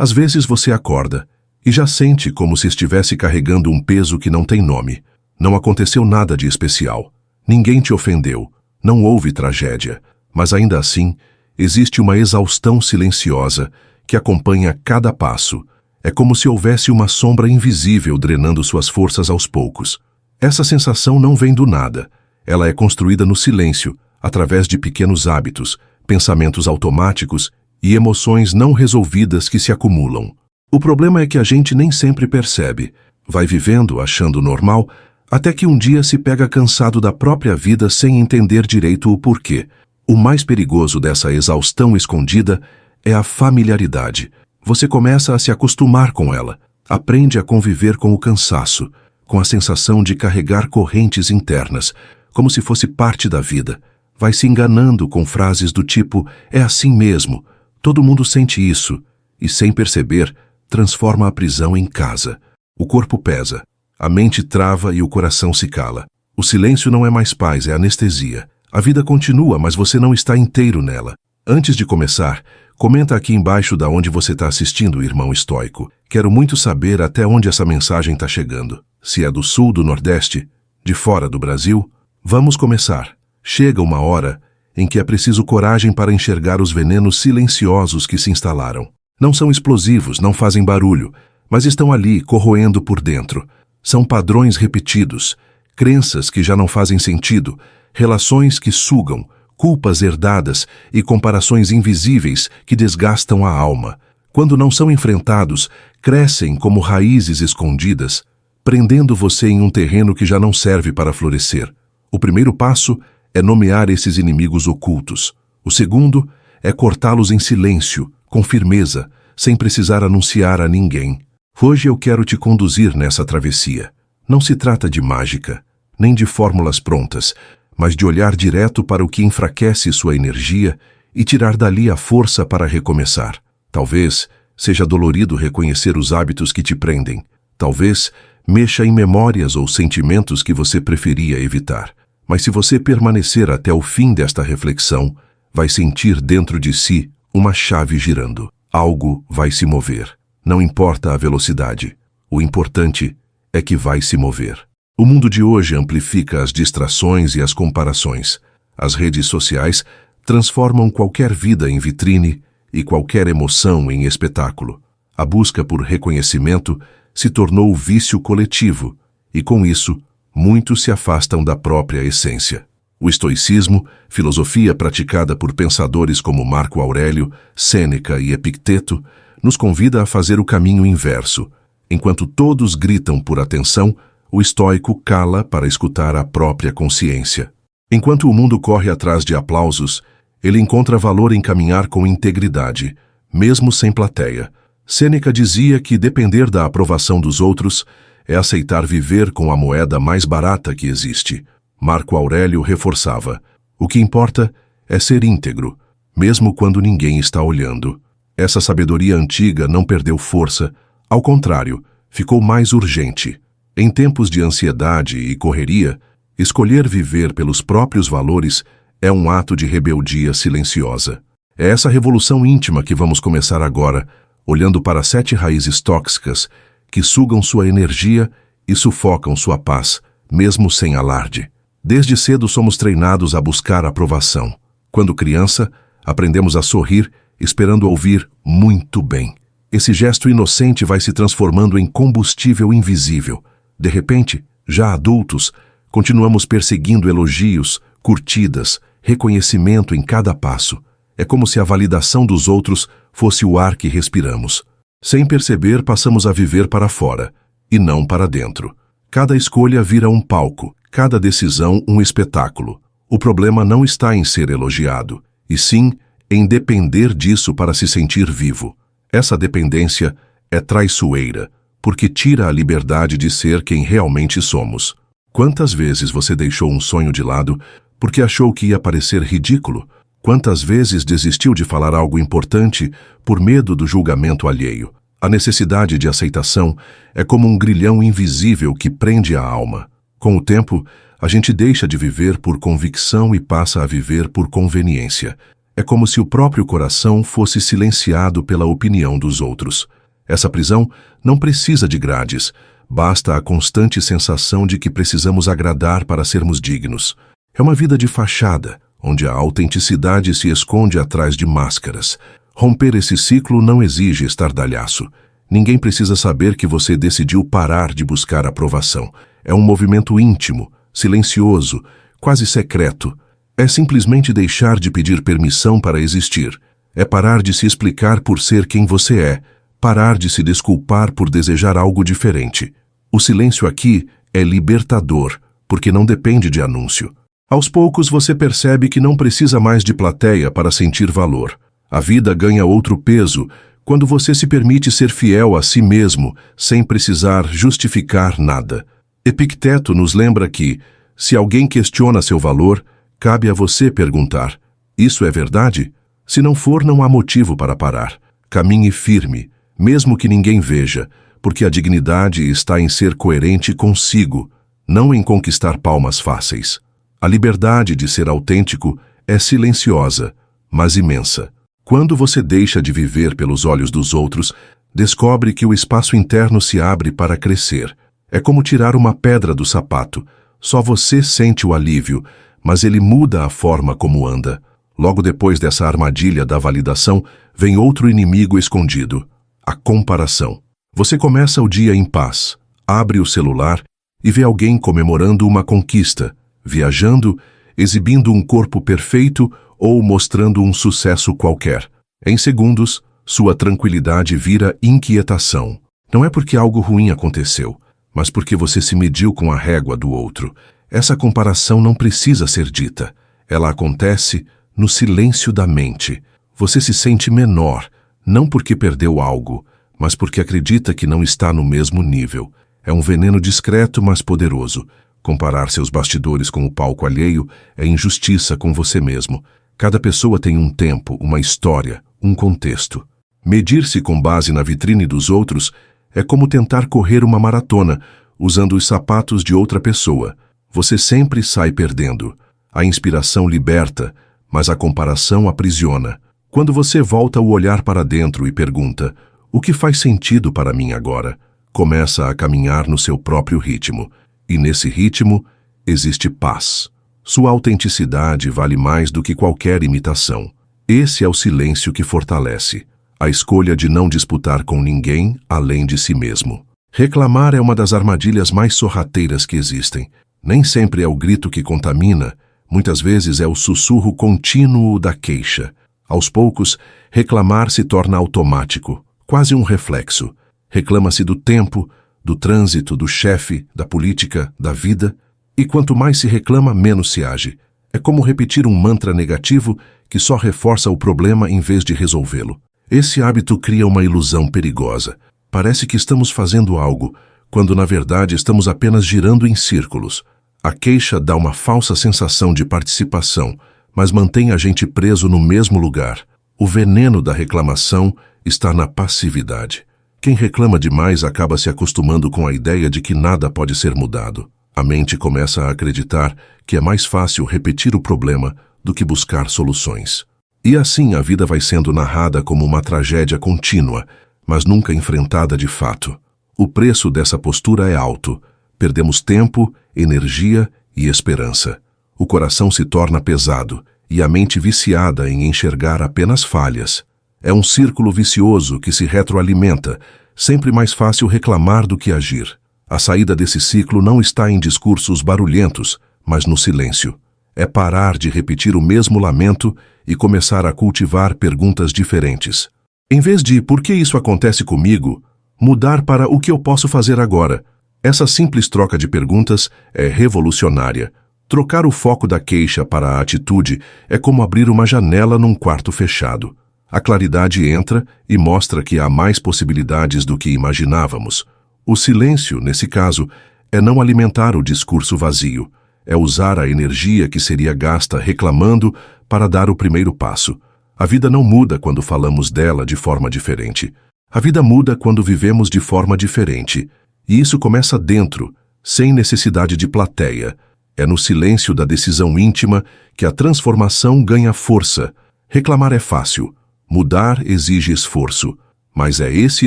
Às vezes você acorda e já sente como se estivesse carregando um peso que não tem nome. Não aconteceu nada de especial. Ninguém te ofendeu. Não houve tragédia. Mas ainda assim, existe uma exaustão silenciosa que acompanha cada passo. É como se houvesse uma sombra invisível drenando suas forças aos poucos. Essa sensação não vem do nada. Ela é construída no silêncio, através de pequenos hábitos, pensamentos automáticos e emoções não resolvidas que se acumulam. O problema é que a gente nem sempre percebe. Vai vivendo, achando normal, até que um dia se pega cansado da própria vida sem entender direito o porquê. O mais perigoso dessa exaustão escondida é a familiaridade. Você começa a se acostumar com ela, aprende a conviver com o cansaço, com a sensação de carregar correntes internas, como se fosse parte da vida. Vai se enganando com frases do tipo, é assim mesmo, todo mundo sente isso, e sem perceber, transforma a prisão em casa. O corpo pesa, a mente trava e o coração se cala. O silêncio não é mais paz, é anestesia. A vida continua, mas você não está inteiro nela. Antes de começar, comenta aqui embaixo da onde você está assistindo, irmão estoico. Quero muito saber até onde essa mensagem está chegando. Se é do sul, do nordeste, de fora do Brasil. Vamos começar. Chega uma hora em que é preciso coragem para enxergar os venenos silenciosos que se instalaram. Não são explosivos, não fazem barulho, mas estão ali, corroendo por dentro. São padrões repetidos, crenças que já não fazem sentido, relações que sugam, culpas herdadas e comparações invisíveis que desgastam a alma. Quando não são enfrentados, crescem como raízes escondidas, prendendo você em um terreno que já não serve para florescer. O primeiro passo é nomear esses inimigos ocultos. O segundo é cortá-los em silêncio, com firmeza, sem precisar anunciar a ninguém. Hoje eu quero te conduzir nessa travessia. Não se trata de mágica, nem de fórmulas prontas, mas de olhar direto para o que enfraquece sua energia e tirar dali a força para recomeçar. Talvez seja dolorido reconhecer os hábitos que te prendem. Talvez mexa em memórias ou sentimentos que você preferia evitar. Mas se você permanecer até o fim desta reflexão, vai sentir dentro de si uma chave girando. Algo vai se mover. Não importa a velocidade. O importante é que vai se mover. O mundo de hoje amplifica as distrações e as comparações. As redes sociais transformam qualquer vida em vitrine e qualquer emoção em espetáculo. A busca por reconhecimento se tornou vício coletivo e, com isso, muitos se afastam da própria essência. O estoicismo, filosofia praticada por pensadores como Marco Aurélio, Sêneca e Epicteto, nos convida a fazer o caminho inverso. Enquanto todos gritam por atenção, o estoico cala para escutar a própria consciência. Enquanto o mundo corre atrás de aplausos, ele encontra valor em caminhar com integridade, mesmo sem plateia. Sêneca dizia que depender da aprovação dos outros é aceitar viver com a moeda mais barata que existe. Marco Aurélio reforçava: o que importa é ser íntegro, mesmo quando ninguém está olhando. Essa sabedoria antiga não perdeu força, ao contrário, ficou mais urgente. Em tempos de ansiedade e correria, escolher viver pelos próprios valores é um ato de rebeldia silenciosa. É essa revolução íntima que vamos começar agora, olhando para 7 raízes tóxicas que sugam sua energia e sufocam sua paz, mesmo sem alarde. Desde cedo somos treinados a buscar aprovação. Quando criança, aprendemos a sorrir, esperando ouvir muito bem. Esse gesto inocente vai se transformando em combustível invisível. De repente, já adultos, continuamos perseguindo elogios, curtidas, reconhecimento em cada passo. É como se a validação dos outros fosse o ar que respiramos. Sem perceber, passamos a viver para fora, e não para dentro. Cada escolha vira um palco, cada decisão um espetáculo. O problema não está em ser elogiado, e sim em depender disso para se sentir vivo. Essa dependência é traiçoeira, porque tira a liberdade de ser quem realmente somos. Quantas vezes você deixou um sonho de lado porque achou que ia parecer ridículo? Quantas vezes desistiu de falar algo importante por medo do julgamento alheio? A necessidade de aceitação é como um grilhão invisível que prende a alma. Com o tempo, a gente deixa de viver por convicção e passa a viver por conveniência. É como se o próprio coração fosse silenciado pela opinião dos outros. Essa prisão não precisa de grades, basta a constante sensação de que precisamos agradar para sermos dignos. É uma vida de fachada, onde a autenticidade se esconde atrás de máscaras. Romper esse ciclo não exige estardalhaço. Ninguém precisa saber que você decidiu parar de buscar aprovação. É um movimento íntimo, silencioso, quase secreto. É simplesmente deixar de pedir permissão para existir. É parar de se explicar por ser quem você é. Parar de se desculpar por desejar algo diferente. O silêncio aqui é libertador, porque não depende de anúncio. Aos poucos você percebe que não precisa mais de plateia para sentir valor. A vida ganha outro peso quando você se permite ser fiel a si mesmo, sem precisar justificar nada. Epicteto nos lembra que, se alguém questiona seu valor, cabe a você perguntar: isso é verdade? Se não for, não há motivo para parar. Caminhe firme, mesmo que ninguém veja, porque a dignidade está em ser coerente consigo, não em conquistar palmas fáceis. A liberdade de ser autêntico é silenciosa, mas imensa. Quando você deixa de viver pelos olhos dos outros, descobre que o espaço interno se abre para crescer. É como tirar uma pedra do sapato. Só você sente o alívio, mas ele muda a forma como anda. Logo depois dessa armadilha da validação, vem outro inimigo escondido: a comparação. Você começa o dia em paz, abre o celular e vê alguém comemorando uma conquista, viajando, exibindo um corpo perfeito ou mostrando um sucesso qualquer. Em segundos, sua tranquilidade vira inquietação. Não é porque algo ruim aconteceu, mas porque você se mediu com a régua do outro. Essa comparação não precisa ser dita. Ela acontece no silêncio da mente. Você se sente menor, não porque perdeu algo, mas porque acredita que não está no mesmo nível. É um veneno discreto, mas poderoso. Comparar seus bastidores com o palco alheio é injustiça com você mesmo. Cada pessoa tem um tempo, uma história, um contexto. Medir-se com base na vitrine dos outros é como tentar correr uma maratona usando os sapatos de outra pessoa. Você sempre sai perdendo. A inspiração liberta, mas a comparação aprisiona. Quando você volta o olhar para dentro e pergunta: o que faz sentido para mim agora? Começa a caminhar no seu próprio ritmo. E nesse ritmo existe paz. Sua autenticidade vale mais do que qualquer imitação. Esse é o silêncio que fortalece. A escolha de não disputar com ninguém além de si mesmo. Reclamar é uma das armadilhas mais sorrateiras que existem. Nem sempre é o grito que contamina, muitas vezes é o sussurro contínuo da queixa. Aos poucos, reclamar se torna automático, quase um reflexo. Reclama-se do tempo, do trânsito, do chefe, da política, da vida. E quanto mais se reclama, menos se age. É como repetir um mantra negativo que só reforça o problema em vez de resolvê-lo. Esse hábito cria uma ilusão perigosa. Parece que estamos fazendo algo, quando na verdade estamos apenas girando em círculos. A queixa dá uma falsa sensação de participação, mas mantém a gente preso no mesmo lugar. O veneno da reclamação está na passividade. Quem reclama demais acaba se acostumando com a ideia de que nada pode ser mudado. A mente começa a acreditar que é mais fácil repetir o problema do que buscar soluções. E assim a vida vai sendo narrada como uma tragédia contínua, mas nunca enfrentada de fato. O preço dessa postura é alto. Perdemos tempo, energia e esperança. O coração se torna pesado e a mente viciada em enxergar apenas falhas. É um círculo vicioso que se retroalimenta, sempre mais fácil reclamar do que agir. A saída desse ciclo não está em discursos barulhentos, mas no silêncio. É parar de repetir o mesmo lamento e começar a cultivar perguntas diferentes. Em vez de "por que isso acontece comigo?", mudar para "o que eu posso fazer agora?". Essa simples troca de perguntas é revolucionária. Trocar o foco da queixa para a atitude é como abrir uma janela num quarto fechado. A claridade entra e mostra que há mais possibilidades do que imaginávamos. O silêncio, nesse caso, é não alimentar o discurso vazio. É usar a energia que seria gasta reclamando para dar o primeiro passo. A vida não muda quando falamos dela de forma diferente. A vida muda quando vivemos de forma diferente. E isso começa dentro, sem necessidade de plateia. É no silêncio da decisão íntima que a transformação ganha força. Reclamar é fácil, mudar exige esforço, mas é esse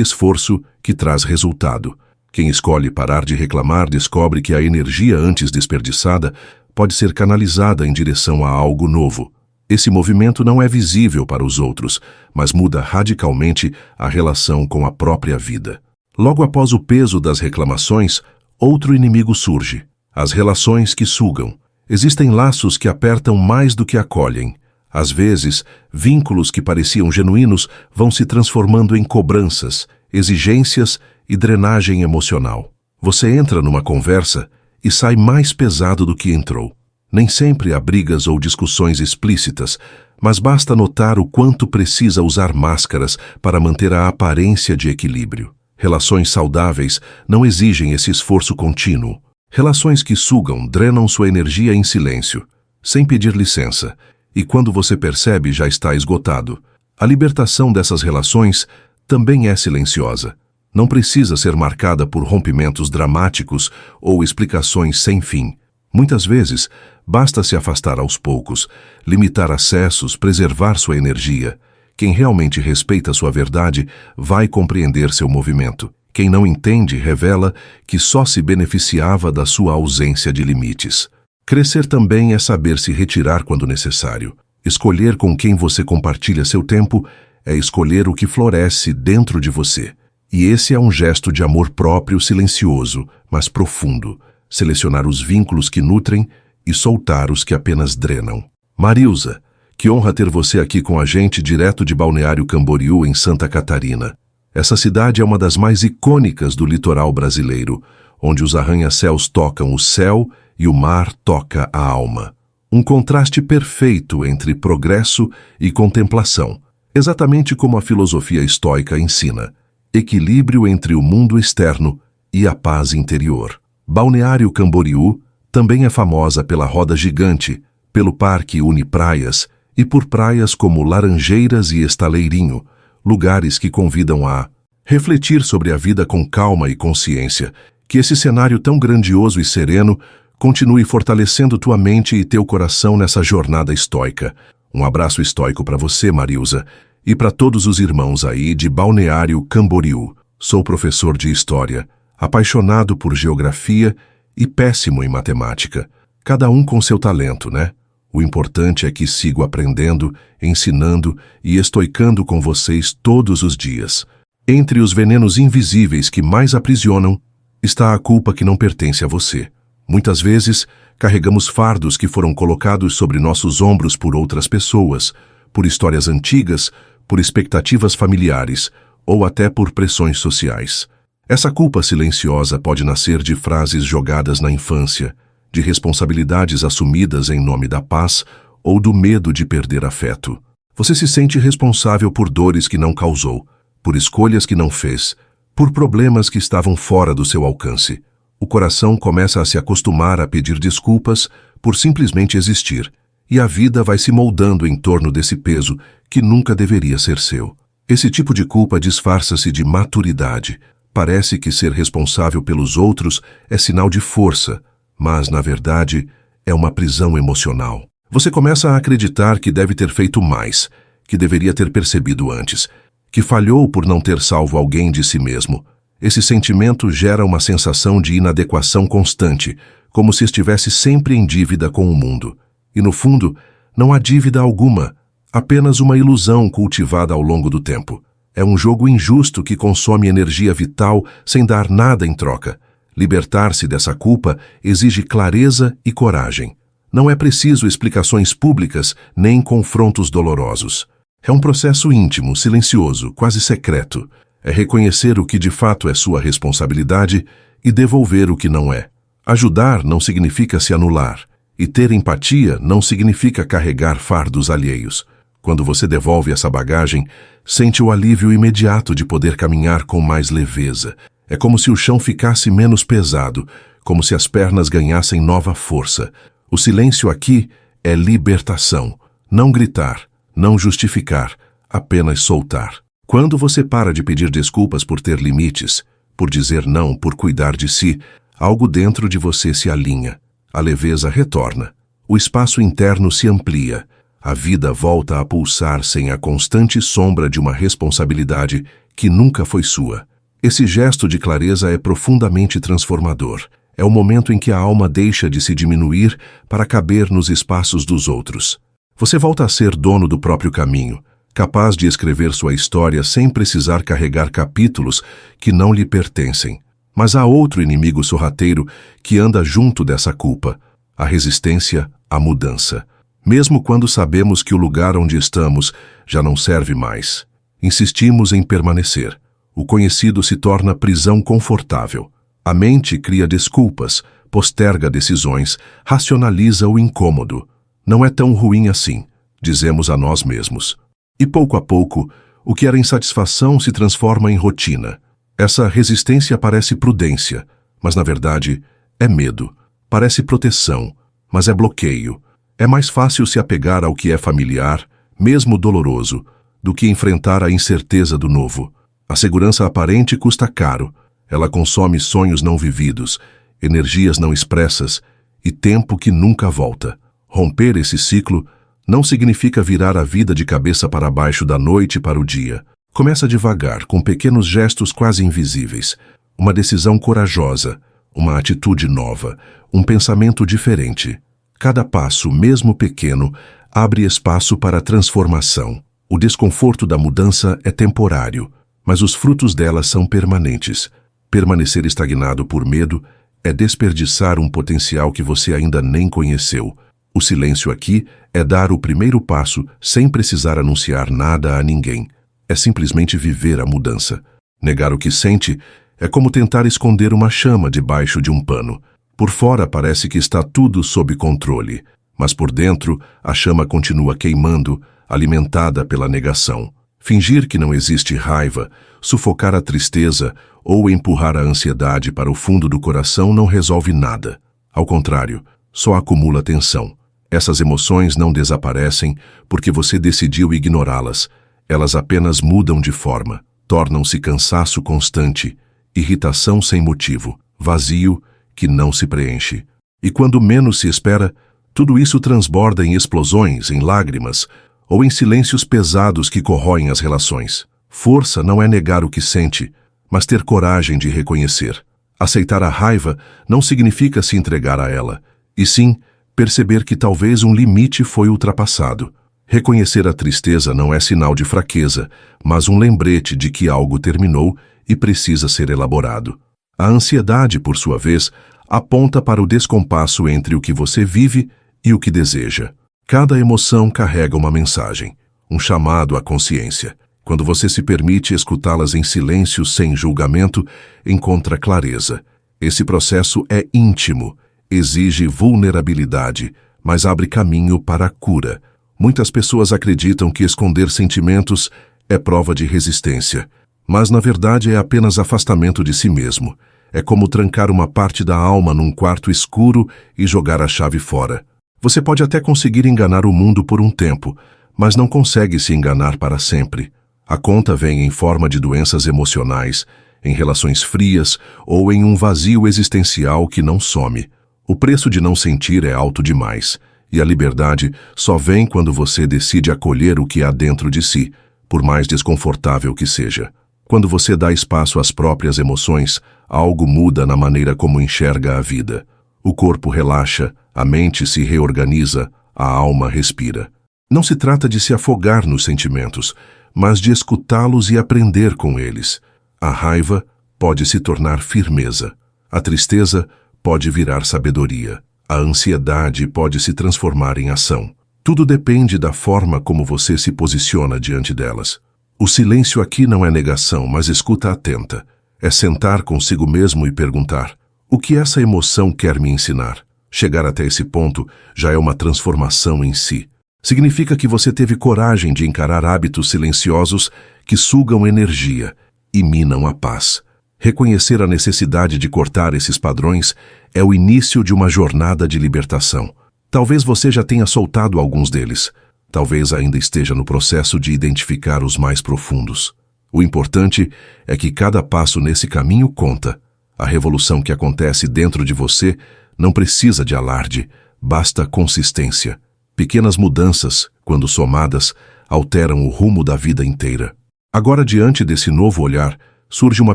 esforço que traz resultado. Quem escolhe parar de reclamar descobre que a energia antes desperdiçada pode ser canalizada em direção a algo novo. Esse movimento não é visível para os outros, mas muda radicalmente a relação com a própria vida. Logo após o peso das reclamações, outro inimigo surge: as relações que sugam. Existem laços que apertam mais do que acolhem. Às vezes, vínculos que pareciam genuínos vão se transformando em cobranças, exigências e drenagem emocional. Você entra numa conversa e sai mais pesado do que entrou. Nem sempre há brigas ou discussões explícitas, mas basta notar o quanto precisa usar máscaras para manter a aparência de equilíbrio. Relações saudáveis não exigem esse esforço contínuo. Relações que sugam drenam sua energia em silêncio, sem pedir licença, e quando você percebe já está esgotado. A libertação dessas relações também é silenciosa. Não precisa ser marcada por rompimentos dramáticos ou explicações sem fim. Muitas vezes, basta se afastar aos poucos, limitar acessos, preservar sua energia. Quem realmente respeita sua verdade vai compreender seu movimento. Quem não entende revela que só se beneficiava da sua ausência de limites. Crescer também é saber se retirar quando necessário. Escolher com quem você compartilha seu tempo é escolher o que floresce dentro de você. E esse é um gesto de amor próprio silencioso, mas profundo. Selecionar os vínculos que nutrem e soltar os que apenas drenam. Marilza, que honra ter você aqui com a gente direto de Balneário Camboriú, em Santa Catarina. Essa cidade é uma das mais icônicas do litoral brasileiro, onde os arranha-céus tocam o céu e o mar toca a alma. Um contraste perfeito entre progresso e contemplação, exatamente como a filosofia estoica ensina. Equilíbrio entre o mundo externo e a paz interior. Balneário Camboriú também é famosa pela roda gigante, pelo Parque Unipraias e por praias como Laranjeiras e Estaleirinho, lugares que convidam a refletir sobre a vida com calma e consciência. Que esse cenário tão grandioso e sereno continue fortalecendo tua mente e teu coração nessa jornada estoica. Um abraço estoico para você, Marilza, e para todos os irmãos aí de Balneário Camboriú. Sou professor de História, apaixonado por Geografia e péssimo em Matemática. Cada um com seu talento, né? O importante é que sigo aprendendo, ensinando e estoicando com vocês todos os dias. Entre os venenos invisíveis que mais aprisionam, está a culpa que não pertence a você. Muitas vezes, carregamos fardos que foram colocados sobre nossos ombros por outras pessoas, por histórias antigas, por expectativas familiares ou até por pressões sociais. Essa culpa silenciosa pode nascer de frases jogadas na infância, de responsabilidades assumidas em nome da paz ou do medo de perder afeto. Você se sente responsável por dores que não causou, por escolhas que não fez, por problemas que estavam fora do seu alcance. O coração começa a se acostumar a pedir desculpas por simplesmente existir, e a vida vai se moldando em torno desse peso que nunca deveria ser seu. Esse tipo de culpa disfarça-se de maturidade. Parece que ser responsável pelos outros é sinal de força, mas, na verdade, é uma prisão emocional. Você começa a acreditar que deve ter feito mais, que deveria ter percebido antes, que falhou por não ter salvo alguém de si mesmo. Esse sentimento gera uma sensação de inadequação constante, como se estivesse sempre em dívida com o mundo. E, no fundo, não há dívida alguma, apenas uma ilusão cultivada ao longo do tempo. É um jogo injusto que consome energia vital sem dar nada em troca. Libertar-se dessa culpa exige clareza e coragem. Não é preciso explicações públicas nem confrontos dolorosos. É um processo íntimo, silencioso, quase secreto. É reconhecer o que de fato é sua responsabilidade e devolver o que não é. Ajudar não significa se anular, e ter empatia não significa carregar fardos alheios. Quando você devolve essa bagagem, sente o alívio imediato de poder caminhar com mais leveza. É como se o chão ficasse menos pesado, como se as pernas ganhassem nova força. O silêncio aqui é libertação. Não gritar, não justificar, apenas soltar. Quando você para de pedir desculpas por ter limites, por dizer não, por cuidar de si, algo dentro de você se alinha. A leveza retorna. O espaço interno se amplia. A vida volta a pulsar sem a constante sombra de uma responsabilidade que nunca foi sua. Esse gesto de clareza é profundamente transformador. É o momento em que a alma deixa de se diminuir para caber nos espaços dos outros. Você volta a ser dono do próprio caminho, capaz de escrever sua história sem precisar carregar capítulos que não lhe pertencem. Mas há outro inimigo sorrateiro que anda junto dessa culpa: a resistência à mudança. Mesmo quando sabemos que o lugar onde estamos já não serve mais, insistimos em permanecer. O conhecido se torna prisão confortável. A mente cria desculpas, posterga decisões, racionaliza o incômodo. Não é tão ruim assim, dizemos a nós mesmos. E pouco a pouco, o que era insatisfação se transforma em rotina. Essa resistência parece prudência, mas na verdade é medo. Parece proteção, mas é bloqueio. É mais fácil se apegar ao que é familiar, mesmo doloroso, do que enfrentar a incerteza do novo. A segurança aparente custa caro. Ela consome sonhos não vividos, energias não expressas e tempo que nunca volta. Romper esse ciclo não significa virar a vida de cabeça para baixo da noite para o dia. Começa devagar, com pequenos gestos quase invisíveis. Uma decisão corajosa, uma atitude nova, um pensamento diferente. Cada passo, mesmo pequeno, abre espaço para a transformação. O desconforto da mudança é temporário, mas os frutos dela são permanentes. Permanecer estagnado por medo é desperdiçar um potencial que você ainda nem conheceu. O silêncio aqui é dar o primeiro passo sem precisar anunciar nada a ninguém. É simplesmente viver a mudança. Negar o que sente é como tentar esconder uma chama debaixo de um pano. Por fora parece que está tudo sob controle, mas por dentro a chama continua queimando, alimentada pela negação. Fingir que não existe raiva, sufocar a tristeza ou empurrar a ansiedade para o fundo do coração não resolve nada. Ao contrário, só acumula tensão. Essas emoções não desaparecem porque você decidiu ignorá-las. Elas apenas mudam de forma, tornam-se cansaço constante, irritação sem motivo, vazio que não se preenche. E quando menos se espera, tudo isso transborda em explosões, em lágrimas, ou em silêncios pesados que corroem as relações. Força não é negar o que sente, mas ter coragem de reconhecer. Aceitar a raiva não significa se entregar a ela, e sim perceber que talvez um limite foi ultrapassado. Reconhecer a tristeza não é sinal de fraqueza, mas um lembrete de que algo terminou e precisa ser elaborado. A ansiedade, por sua vez, aponta para o descompasso entre o que você vive e o que deseja. Cada emoção carrega uma mensagem, um chamado à consciência. Quando você se permite escutá-las em silêncio, sem julgamento, encontra clareza. Esse processo é íntimo, exige vulnerabilidade, mas abre caminho para a cura. Muitas pessoas acreditam que esconder sentimentos é prova de resistência, mas na verdade é apenas afastamento de si mesmo. É como trancar uma parte da alma num quarto escuro e jogar a chave fora. Você pode até conseguir enganar o mundo por um tempo, mas não consegue se enganar para sempre. A conta vem em forma de doenças emocionais, em relações frias ou em um vazio existencial que não some. O preço de não sentir é alto demais, e a liberdade só vem quando você decide acolher o que há dentro de si, por mais desconfortável que seja. Quando você dá espaço às próprias emoções, algo muda na maneira como enxerga a vida. O corpo relaxa, a mente se reorganiza, a alma respira. Não se trata de se afogar nos sentimentos, mas de escutá-los e aprender com eles. A raiva pode se tornar firmeza. A tristeza pode virar sabedoria. A ansiedade pode se transformar em ação. Tudo depende da forma como você se posiciona diante delas. O silêncio aqui não é negação, mas escuta atenta. É sentar consigo mesmo e perguntar: o que essa emoção quer me ensinar? Chegar até esse ponto já é uma transformação em si. Significa que você teve coragem de encarar hábitos silenciosos que sugam energia e minam a paz. Reconhecer a necessidade de cortar esses padrões é o início de uma jornada de libertação. Talvez você já tenha soltado alguns deles. Talvez ainda esteja no processo de identificar os mais profundos. O importante é que cada passo nesse caminho conta. A revolução que acontece dentro de você não precisa de alarde, basta consistência. Pequenas mudanças, quando somadas, alteram o rumo da vida inteira. Agora, diante desse novo olhar, surge uma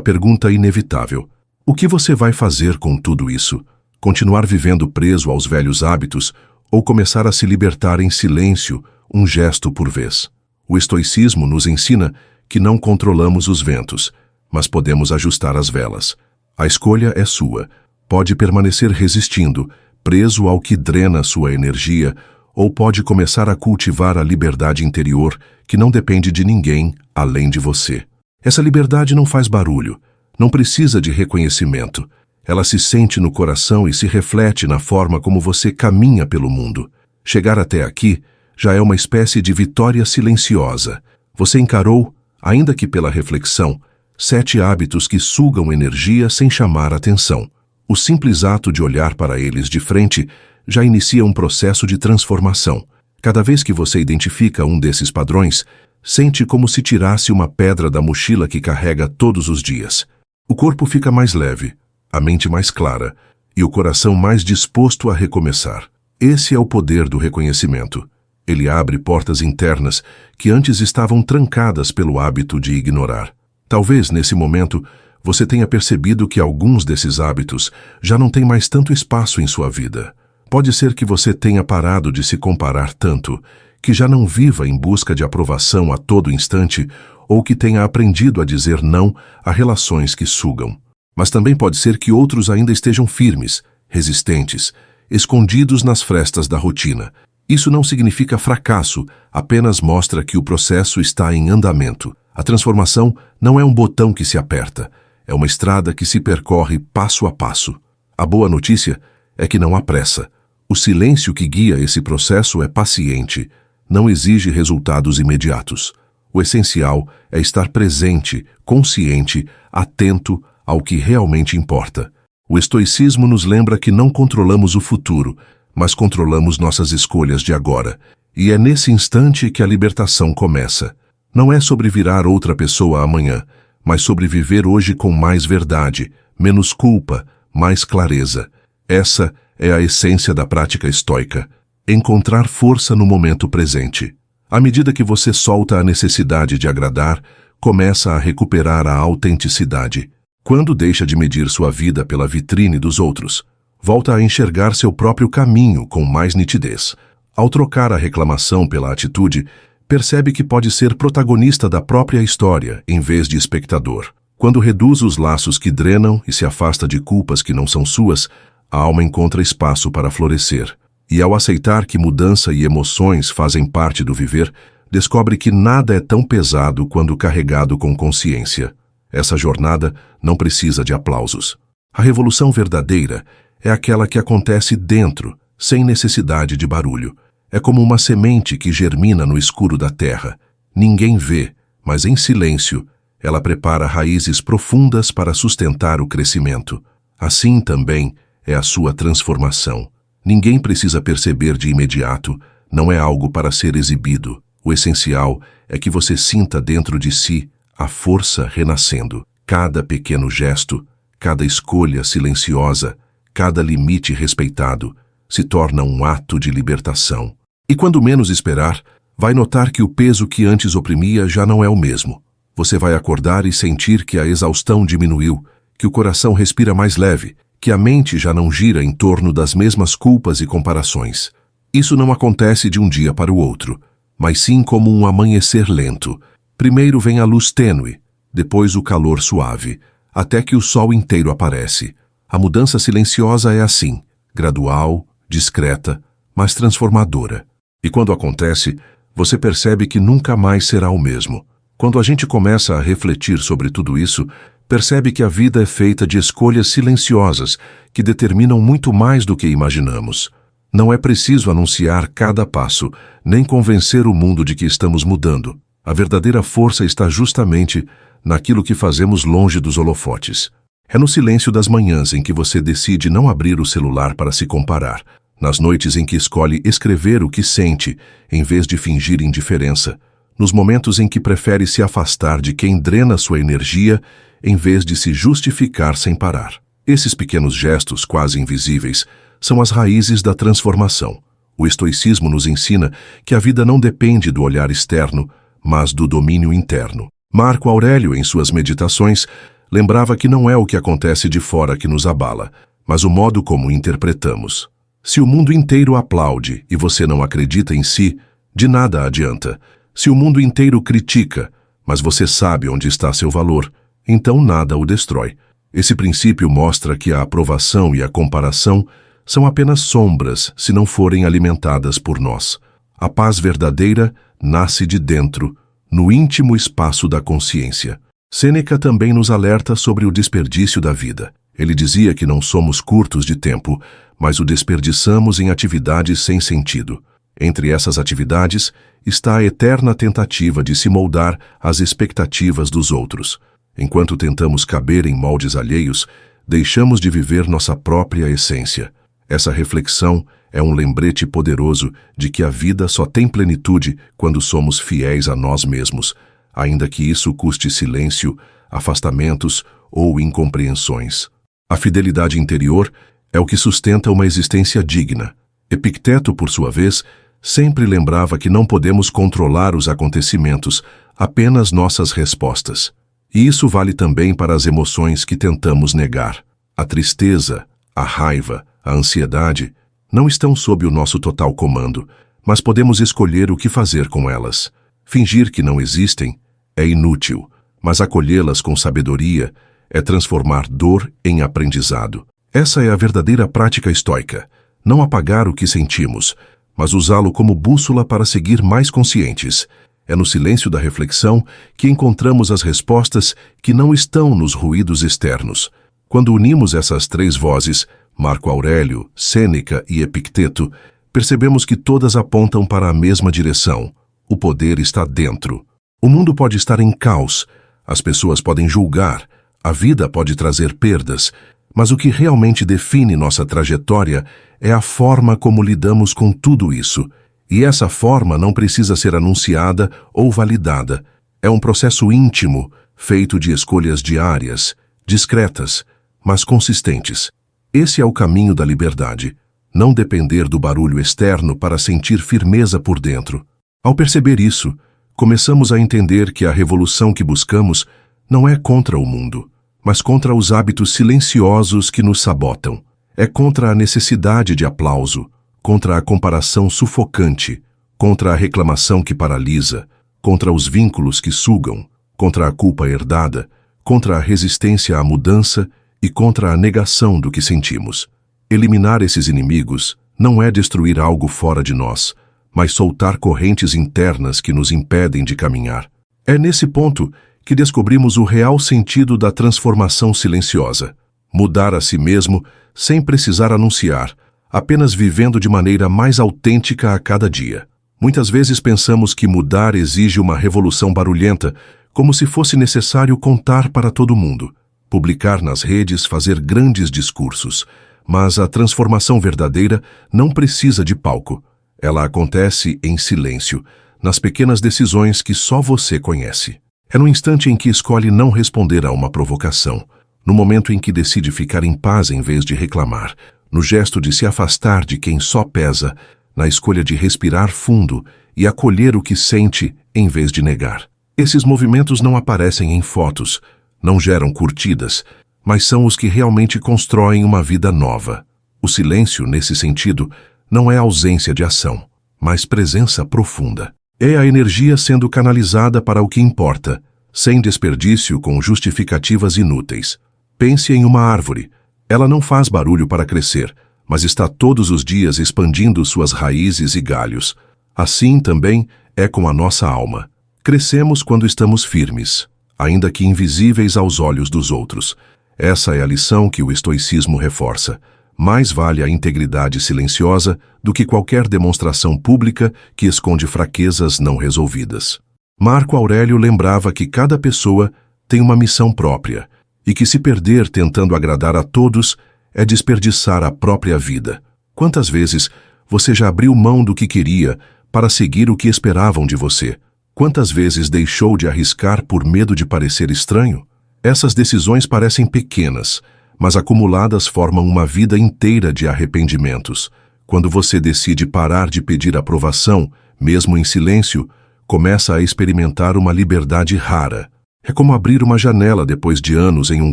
pergunta inevitável. O que você vai fazer com tudo isso? Continuar vivendo preso aos velhos hábitos ou começar a se libertar em silêncio, um gesto por vez? O estoicismo nos ensina que não controlamos os ventos, mas podemos ajustar as velas. A escolha é sua. Pode permanecer resistindo, preso ao que drena sua energia, ou pode começar a cultivar a liberdade interior que não depende de ninguém além de você. Essa liberdade não faz barulho, não precisa de reconhecimento. Ela se sente no coração e se reflete na forma como você caminha pelo mundo. Chegar até aqui já é uma espécie de vitória silenciosa. Você encarou, ainda que pela reflexão, 7 hábitos que sugam energia sem chamar atenção. O simples ato de olhar para eles de frente já inicia um processo de transformação. Cada vez que você identifica um desses padrões, sente como se tirasse uma pedra da mochila que carrega todos os dias. O corpo fica mais leve, a mente mais clara e o coração mais disposto a recomeçar. Esse é o poder do reconhecimento. Ele abre portas internas que antes estavam trancadas pelo hábito de ignorar. Talvez, nesse momento, você tenha percebido que alguns desses hábitos já não têm mais tanto espaço em sua vida. Pode ser que você tenha parado de se comparar tanto, que já não viva em busca de aprovação a todo instante, ou que tenha aprendido a dizer não a relações que sugam. Mas também pode ser que outros ainda estejam firmes, resistentes, escondidos nas frestas da rotina. Isso não significa fracasso, apenas mostra que o processo está em andamento. A transformação não é um botão que se aperta, é uma estrada que se percorre passo a passo. A boa notícia é que não há pressa. O silêncio que guia esse processo é paciente, não exige resultados imediatos. O essencial é estar presente, consciente, atento ao que realmente importa. O estoicismo nos lembra que não controlamos o futuro, mas controlamos nossas escolhas de agora. E é nesse instante que a libertação começa. Não é sobre virar outra pessoa amanhã, mas sobre viver hoje com mais verdade, menos culpa, mais clareza. Essa é a essência da prática estoica. Encontrar força no momento presente. À medida que você solta a necessidade de agradar, começa a recuperar a autenticidade. Quando deixa de medir sua vida pela vitrine dos outros, volta a enxergar seu próprio caminho com mais nitidez. Ao trocar a reclamação pela atitude, percebe que pode ser protagonista da própria história, em vez de espectador. Quando reduz os laços que drenam e se afasta de culpas que não são suas, a alma encontra espaço para florescer. E ao aceitar que mudança e emoções fazem parte do viver, descobre que nada é tão pesado quando carregado com consciência. Essa jornada não precisa de aplausos. A revolução verdadeira é aquela que acontece dentro, sem necessidade de barulho. É como uma semente que germina no escuro da terra. Ninguém vê, mas em silêncio, ela prepara raízes profundas para sustentar o crescimento. Assim também é a sua transformação. Ninguém precisa perceber de imediato, não é algo para ser exibido. O essencial é que você sinta dentro de si a força renascendo. Cada pequeno gesto, cada escolha silenciosa, cada limite respeitado, se torna um ato de libertação. E quando menos esperar, vai notar que o peso que antes oprimia já não é o mesmo. Você vai acordar e sentir que a exaustão diminuiu, que o coração respira mais leve, que a mente já não gira em torno das mesmas culpas e comparações. Isso não acontece de um dia para o outro, mas sim como um amanhecer lento. Primeiro vem a luz tênue, depois o calor suave, até que o sol inteiro aparece. A mudança silenciosa é assim, gradual, discreta, mas transformadora. E quando acontece, você percebe que nunca mais será o mesmo. Quando a gente começa a refletir sobre tudo isso, percebe que a vida é feita de escolhas silenciosas que determinam muito mais do que imaginamos. Não é preciso anunciar cada passo, nem convencer o mundo de que estamos mudando. A verdadeira força está justamente naquilo que fazemos longe dos holofotes. É no silêncio das manhãs em que você decide não abrir o celular para se comparar, nas noites em que escolhe escrever o que sente, em vez de fingir indiferença, nos momentos em que prefere se afastar de quem drena sua energia, em vez de se justificar sem parar. Esses pequenos gestos, quase invisíveis, são as raízes da transformação. O estoicismo nos ensina que a vida não depende do olhar externo, mas do domínio interno. Marco Aurélio, em suas meditações, lembrava que não é o que acontece de fora que nos abala, mas o modo como interpretamos. Se o mundo inteiro aplaude e você não acredita em si, de nada adianta. Se o mundo inteiro critica, mas você sabe onde está seu valor, então nada o destrói. Esse princípio mostra que a aprovação e a comparação são apenas sombras se não forem alimentadas por nós. A paz verdadeira nasce de dentro, no íntimo espaço da consciência. Sêneca também nos alerta sobre o desperdício da vida. Ele dizia que não somos curtos de tempo, mas o desperdiçamos em atividades sem sentido. Entre essas atividades está a eterna tentativa de se moldar às expectativas dos outros. Enquanto tentamos caber em moldes alheios, deixamos de viver nossa própria essência. Essa reflexão é um lembrete poderoso de que a vida só tem plenitude quando somos fiéis a nós mesmos, ainda que isso custe silêncio, afastamentos ou incompreensões. A fidelidade interior é o que sustenta uma existência digna. Epicteto, por sua vez, sempre lembrava que não podemos controlar os acontecimentos, apenas nossas respostas. E isso vale também para as emoções que tentamos negar. A tristeza, a raiva, a ansiedade não estão sob o nosso total comando, mas podemos escolher o que fazer com elas. Fingir que não existem é inútil, mas acolhê-las com sabedoria é transformar dor em aprendizado. Essa é a verdadeira prática estoica. Não apagar o que sentimos, mas usá-lo como bússola para seguir mais conscientes. É no silêncio da reflexão que encontramos as respostas que não estão nos ruídos externos. Quando unimos essas três vozes, Marco Aurélio, Sêneca e Epicteto, percebemos que todas apontam para a mesma direção. O poder está dentro. O mundo pode estar em caos, as pessoas podem julgar, a vida pode trazer perdas, mas o que realmente define nossa trajetória é a forma como lidamos com tudo isso. E essa forma não precisa ser anunciada ou validada. É um processo íntimo, feito de escolhas diárias, discretas, mas consistentes. Esse é o caminho da liberdade. Não depender do barulho externo para sentir firmeza por dentro. Ao perceber isso, começamos a entender que a revolução que buscamos não é contra o mundo, mas contra os hábitos silenciosos que nos sabotam. É contra a necessidade de aplauso, contra a comparação sufocante, contra a reclamação que paralisa, contra os vínculos que sugam, contra a culpa herdada, contra a resistência à mudança e contra a negação do que sentimos. Eliminar esses inimigos não é destruir algo fora de nós, mas soltar correntes internas que nos impedem de caminhar. É nesse ponto que descobrimos o real sentido da transformação silenciosa. Mudar a si mesmo sem precisar anunciar, apenas vivendo de maneira mais autêntica a cada dia. Muitas vezes pensamos que mudar exige uma revolução barulhenta, como se fosse necessário contar para todo mundo, publicar nas redes, fazer grandes discursos. Mas a transformação verdadeira não precisa de palco. Ela acontece em silêncio, nas pequenas decisões que só você conhece. É no instante em que escolhe não responder a uma provocação, no momento em que decide ficar em paz em vez de reclamar, no gesto de se afastar de quem só pesa, na escolha de respirar fundo e acolher o que sente em vez de negar. Esses movimentos não aparecem em fotos, não geram curtidas, mas são os que realmente constroem uma vida nova. O silêncio, nesse sentido, não é ausência de ação, mas presença profunda. É a energia sendo canalizada para o que importa, sem desperdício com justificativas inúteis. Pense em uma árvore. Ela não faz barulho para crescer, mas está todos os dias expandindo suas raízes e galhos. Assim também é com a nossa alma. Crescemos quando estamos firmes, ainda que invisíveis aos olhos dos outros. Essa é a lição que o estoicismo reforça. Mais vale a integridade silenciosa do que qualquer demonstração pública que esconde fraquezas não resolvidas. Marco Aurélio lembrava que cada pessoa tem uma missão própria e que se perder tentando agradar a todos é desperdiçar a própria vida. Quantas vezes você já abriu mão do que queria para seguir o que esperavam de você? Quantas vezes deixou de arriscar por medo de parecer estranho? Essas decisões parecem pequenas, mas acumuladas formam uma vida inteira de arrependimentos. Quando você decide parar de pedir aprovação, mesmo em silêncio, começa a experimentar uma liberdade rara. É como abrir uma janela depois de anos em um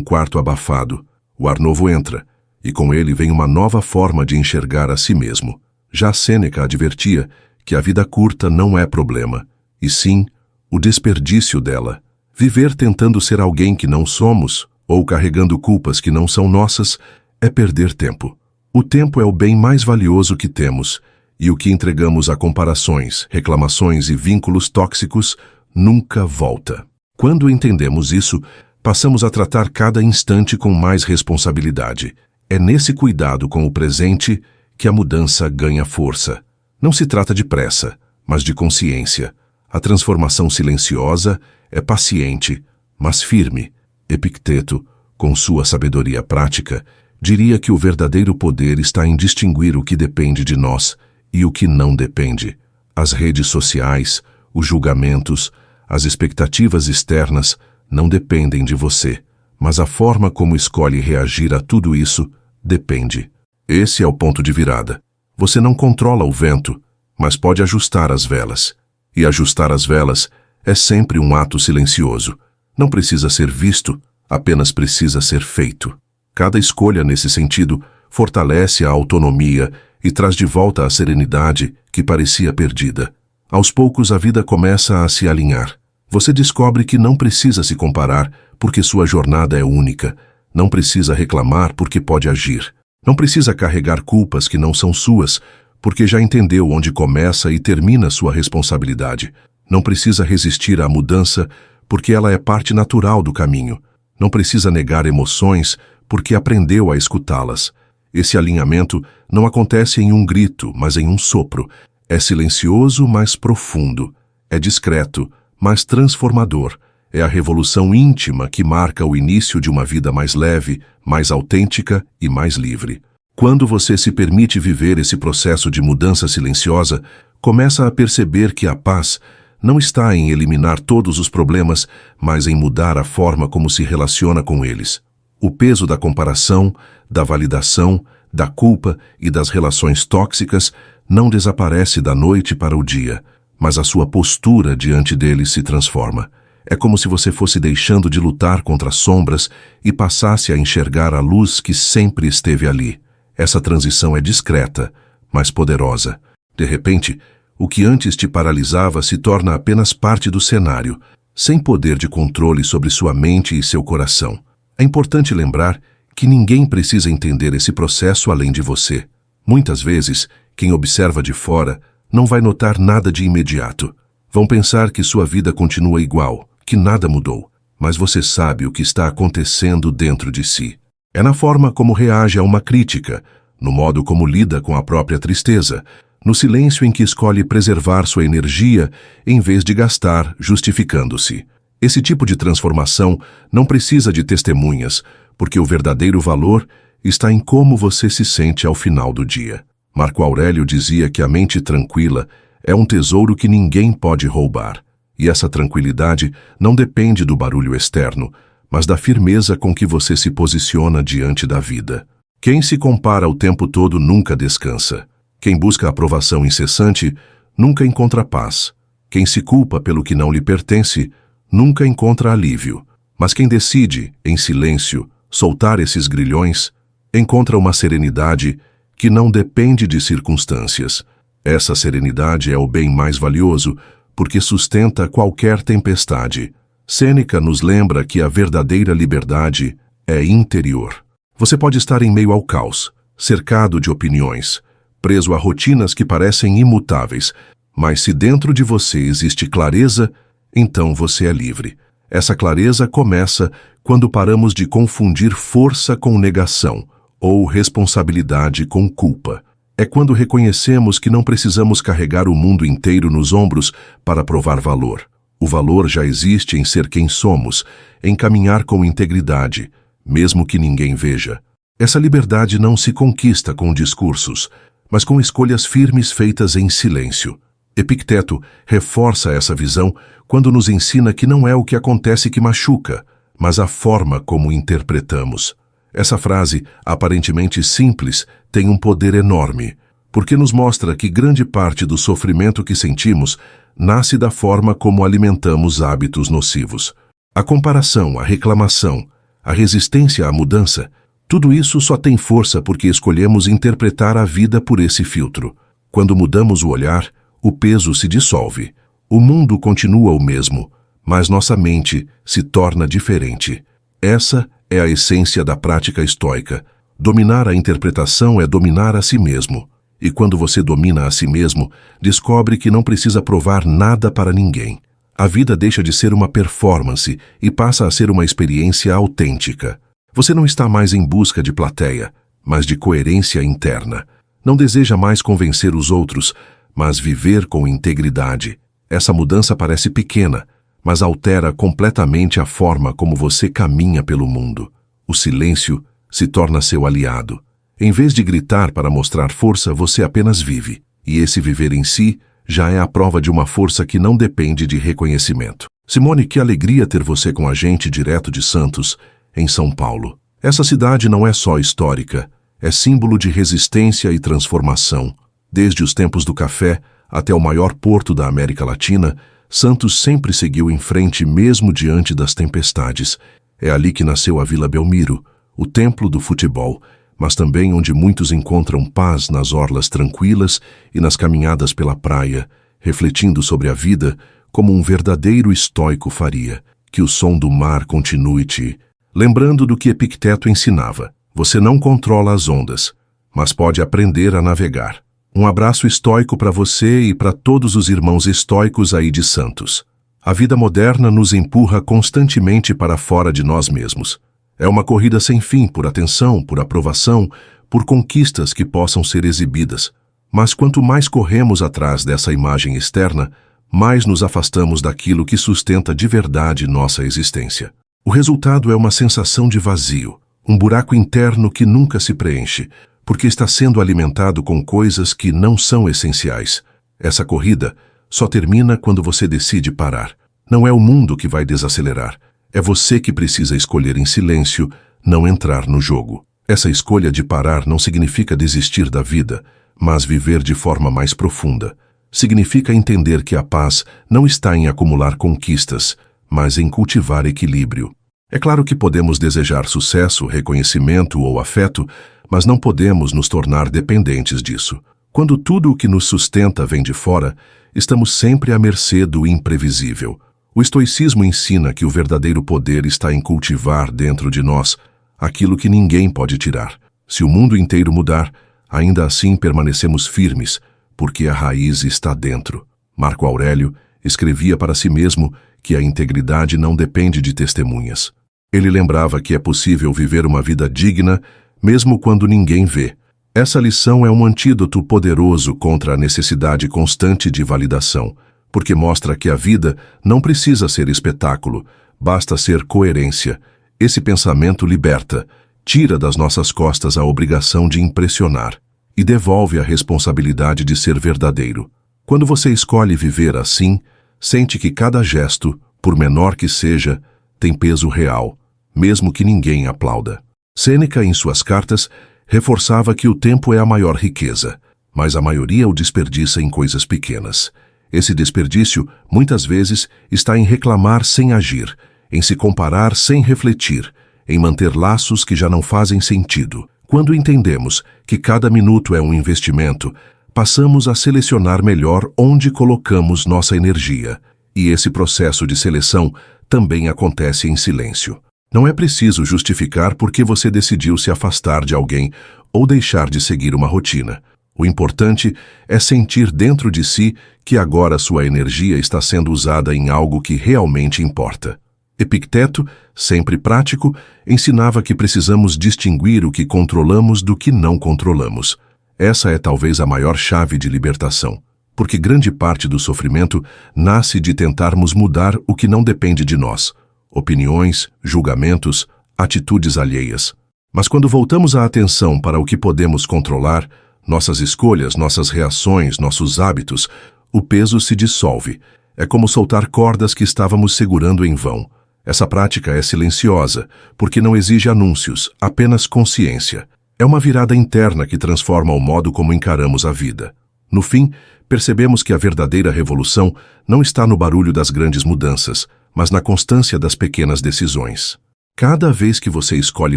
quarto abafado. O ar novo entra, e com ele vem uma nova forma de enxergar a si mesmo. Já Sêneca advertia que a vida curta não é problema, e sim o desperdício dela. Viver tentando ser alguém que não somos, ou carregando culpas que não são nossas, é perder tempo. O tempo é o bem mais valioso que temos, e o que entregamos a comparações, reclamações e vínculos tóxicos nunca volta. Quando entendemos isso, passamos a tratar cada instante com mais responsabilidade. É nesse cuidado com o presente que a mudança ganha força. Não se trata de pressa, mas de consciência. A transformação silenciosa é paciente, mas firme. Epicteto, com sua sabedoria prática, diria que o verdadeiro poder está em distinguir o que depende de nós e o que não depende. As redes sociais, os julgamentos, as expectativas externas não dependem de você, mas a forma como escolhe reagir a tudo isso depende. Esse é o ponto de virada. Você não controla o vento, mas pode ajustar as velas. E ajustar as velas é sempre um ato silencioso. Não precisa ser visto, apenas precisa ser feito. Cada escolha nesse sentido fortalece a autonomia e traz de volta a serenidade que parecia perdida. Aos poucos a vida começa a se alinhar. Você descobre que não precisa se comparar porque sua jornada é única. Não precisa reclamar porque pode agir. Não precisa carregar culpas que não são suas, porque já entendeu onde começa e termina sua responsabilidade. Não precisa resistir à mudança, porque ela é parte natural do caminho. Não precisa negar emoções, porque aprendeu a escutá-las. Esse alinhamento não acontece em um grito, mas em um sopro. É silencioso, mas profundo. É discreto, mas transformador. É a revolução íntima que marca o início de uma vida mais leve, mais autêntica e mais livre. Quando você se permite viver esse processo de mudança silenciosa, começa a perceber que a paz não está em eliminar todos os problemas, mas em mudar a forma como se relaciona com eles. O peso da comparação, da validação, da culpa e das relações tóxicas não desaparece da noite para o dia, mas a sua postura diante deles se transforma. É como se você fosse deixando de lutar contra as sombras e passasse a enxergar a luz que sempre esteve ali. Essa transição é discreta, mas poderosa. De repente, o que antes te paralisava se torna apenas parte do cenário, sem poder de controle sobre sua mente e seu coração. É importante lembrar que ninguém precisa entender esse processo além de você. Muitas vezes, quem observa de fora não vai notar nada de imediato. Vão pensar que sua vida continua igual, que nada mudou, mas você sabe o que está acontecendo dentro de si. É na forma como reage a uma crítica, no modo como lida com a própria tristeza, no silêncio em que escolhe preservar sua energia em vez de gastar justificando-se. Esse tipo de transformação não precisa de testemunhas, porque o verdadeiro valor está em como você se sente ao final do dia. Marco Aurélio dizia que a mente tranquila é um tesouro que ninguém pode roubar. E essa tranquilidade não depende do barulho externo, mas da firmeza com que você se posiciona diante da vida. Quem se compara o tempo todo nunca descansa. Quem busca aprovação incessante nunca encontra paz. Quem se culpa pelo que não lhe pertence nunca encontra alívio. Mas quem decide, em silêncio, soltar esses grilhões, encontra uma serenidade que não depende de circunstâncias. Essa serenidade é o bem mais valioso, porque sustenta qualquer tempestade. Sêneca nos lembra que a verdadeira liberdade é interior. Você pode estar em meio ao caos, cercado de opiniões, preso a rotinas que parecem imutáveis, mas se dentro de você existe clareza, então você é livre. Essa clareza começa quando paramos de confundir força com negação, ou responsabilidade com culpa. É quando reconhecemos que não precisamos carregar o mundo inteiro nos ombros para provar valor. O valor já existe em ser quem somos, em caminhar com integridade, mesmo que ninguém veja. Essa liberdade não se conquista com discursos, mas com escolhas firmes feitas em silêncio. Epicteto reforça essa visão quando nos ensina que não é o que acontece que machuca, mas a forma como interpretamos. Essa frase, aparentemente simples, tem um poder enorme, porque nos mostra que grande parte do sofrimento que sentimos nasce da forma como alimentamos hábitos nocivos. A comparação, a reclamação, a resistência à mudança, tudo isso só tem força porque escolhemos interpretar a vida por esse filtro. Quando mudamos o olhar, o peso se dissolve. O mundo continua o mesmo, mas nossa mente se torna diferente. Essa é a essência da prática estoica. Dominar a interpretação é dominar a si mesmo. E quando você domina a si mesmo, descobre que não precisa provar nada para ninguém. A vida deixa de ser uma performance e passa a ser uma experiência autêntica. Você não está mais em busca de plateia, mas de coerência interna. Não deseja mais convencer os outros, mas viver com integridade. Essa mudança parece pequena, mas altera completamente a forma como você caminha pelo mundo. O silêncio se torna seu aliado. Em vez de gritar para mostrar força, você apenas vive. E esse viver em si já é a prova de uma força que não depende de reconhecimento. Simone, que alegria ter você com a gente direto de Santos, em São Paulo. Essa cidade não é só histórica, é símbolo de resistência e transformação. Desde os tempos do café até o maior porto da América Latina, Santos sempre seguiu em frente mesmo diante das tempestades. É ali que nasceu a Vila Belmiro, o templo do futebol, mas também onde muitos encontram paz nas orlas tranquilas e nas caminhadas pela praia, refletindo sobre a vida como um verdadeiro estoico faria. Que o som do mar continue te lembrando do que Epicteto ensinava. Você não controla as ondas, mas pode aprender a navegar. Um abraço estoico para você e para todos os irmãos estoicos aí de Santos. A vida moderna nos empurra constantemente para fora de nós mesmos. É uma corrida sem fim por atenção, por aprovação, por conquistas que possam ser exibidas. Mas quanto mais corremos atrás dessa imagem externa, mais nos afastamos daquilo que sustenta de verdade nossa existência. O resultado é uma sensação de vazio, um buraco interno que nunca se preenche, porque está sendo alimentado com coisas que não são essenciais. Essa corrida só termina quando você decide parar. Não é o mundo que vai desacelerar. É você que precisa escolher em silêncio, não entrar no jogo. Essa escolha de parar não significa desistir da vida, mas viver de forma mais profunda. Significa entender que a paz não está em acumular conquistas, mas em cultivar equilíbrio. É claro que podemos desejar sucesso, reconhecimento ou afeto, mas não podemos nos tornar dependentes disso. Quando tudo o que nos sustenta vem de fora, estamos sempre à mercê do imprevisível. O estoicismo ensina que o verdadeiro poder está em cultivar dentro de nós aquilo que ninguém pode tirar. Se o mundo inteiro mudar, ainda assim permanecemos firmes, porque a raiz está dentro. Marco Aurélio escrevia para si mesmo que a integridade não depende de testemunhas. Ele lembrava que é possível viver uma vida digna mesmo quando ninguém vê. Essa lição é um antídoto poderoso contra a necessidade constante de validação, porque mostra que a vida não precisa ser espetáculo, basta ser coerência. Esse pensamento liberta, tira das nossas costas a obrigação de impressionar e devolve a responsabilidade de ser verdadeiro. Quando você escolhe viver assim, sente que cada gesto, por menor que seja, tem peso real, mesmo que ninguém aplauda. Sêneca, em suas cartas, reforçava que o tempo é a maior riqueza, mas a maioria o desperdiça em coisas pequenas. Esse desperdício, muitas vezes, está em reclamar sem agir, em se comparar sem refletir, em manter laços que já não fazem sentido. Quando entendemos que cada minuto é um investimento, passamos a selecionar melhor onde colocamos nossa energia. E esse processo de seleção também acontece em silêncio. Não é preciso justificar por que você decidiu se afastar de alguém ou deixar de seguir uma rotina. O importante é sentir dentro de si que agora sua energia está sendo usada em algo que realmente importa. Epicteto, sempre prático, ensinava que precisamos distinguir o que controlamos do que não controlamos. Essa é talvez a maior chave de libertação, porque grande parte do sofrimento nasce de tentarmos mudar o que não depende de nós. Opiniões, julgamentos, atitudes alheias. Mas quando voltamos a atenção para o que podemos controlar, nossas escolhas, nossas reações, nossos hábitos, o peso se dissolve. É como soltar cordas que estávamos segurando em vão. Essa prática é silenciosa, porque não exige anúncios, apenas consciência. É uma virada interna que transforma o modo como encaramos a vida. No fim, percebemos que a verdadeira revolução não está no barulho das grandes mudanças, mas na constância das pequenas decisões. Cada vez que você escolhe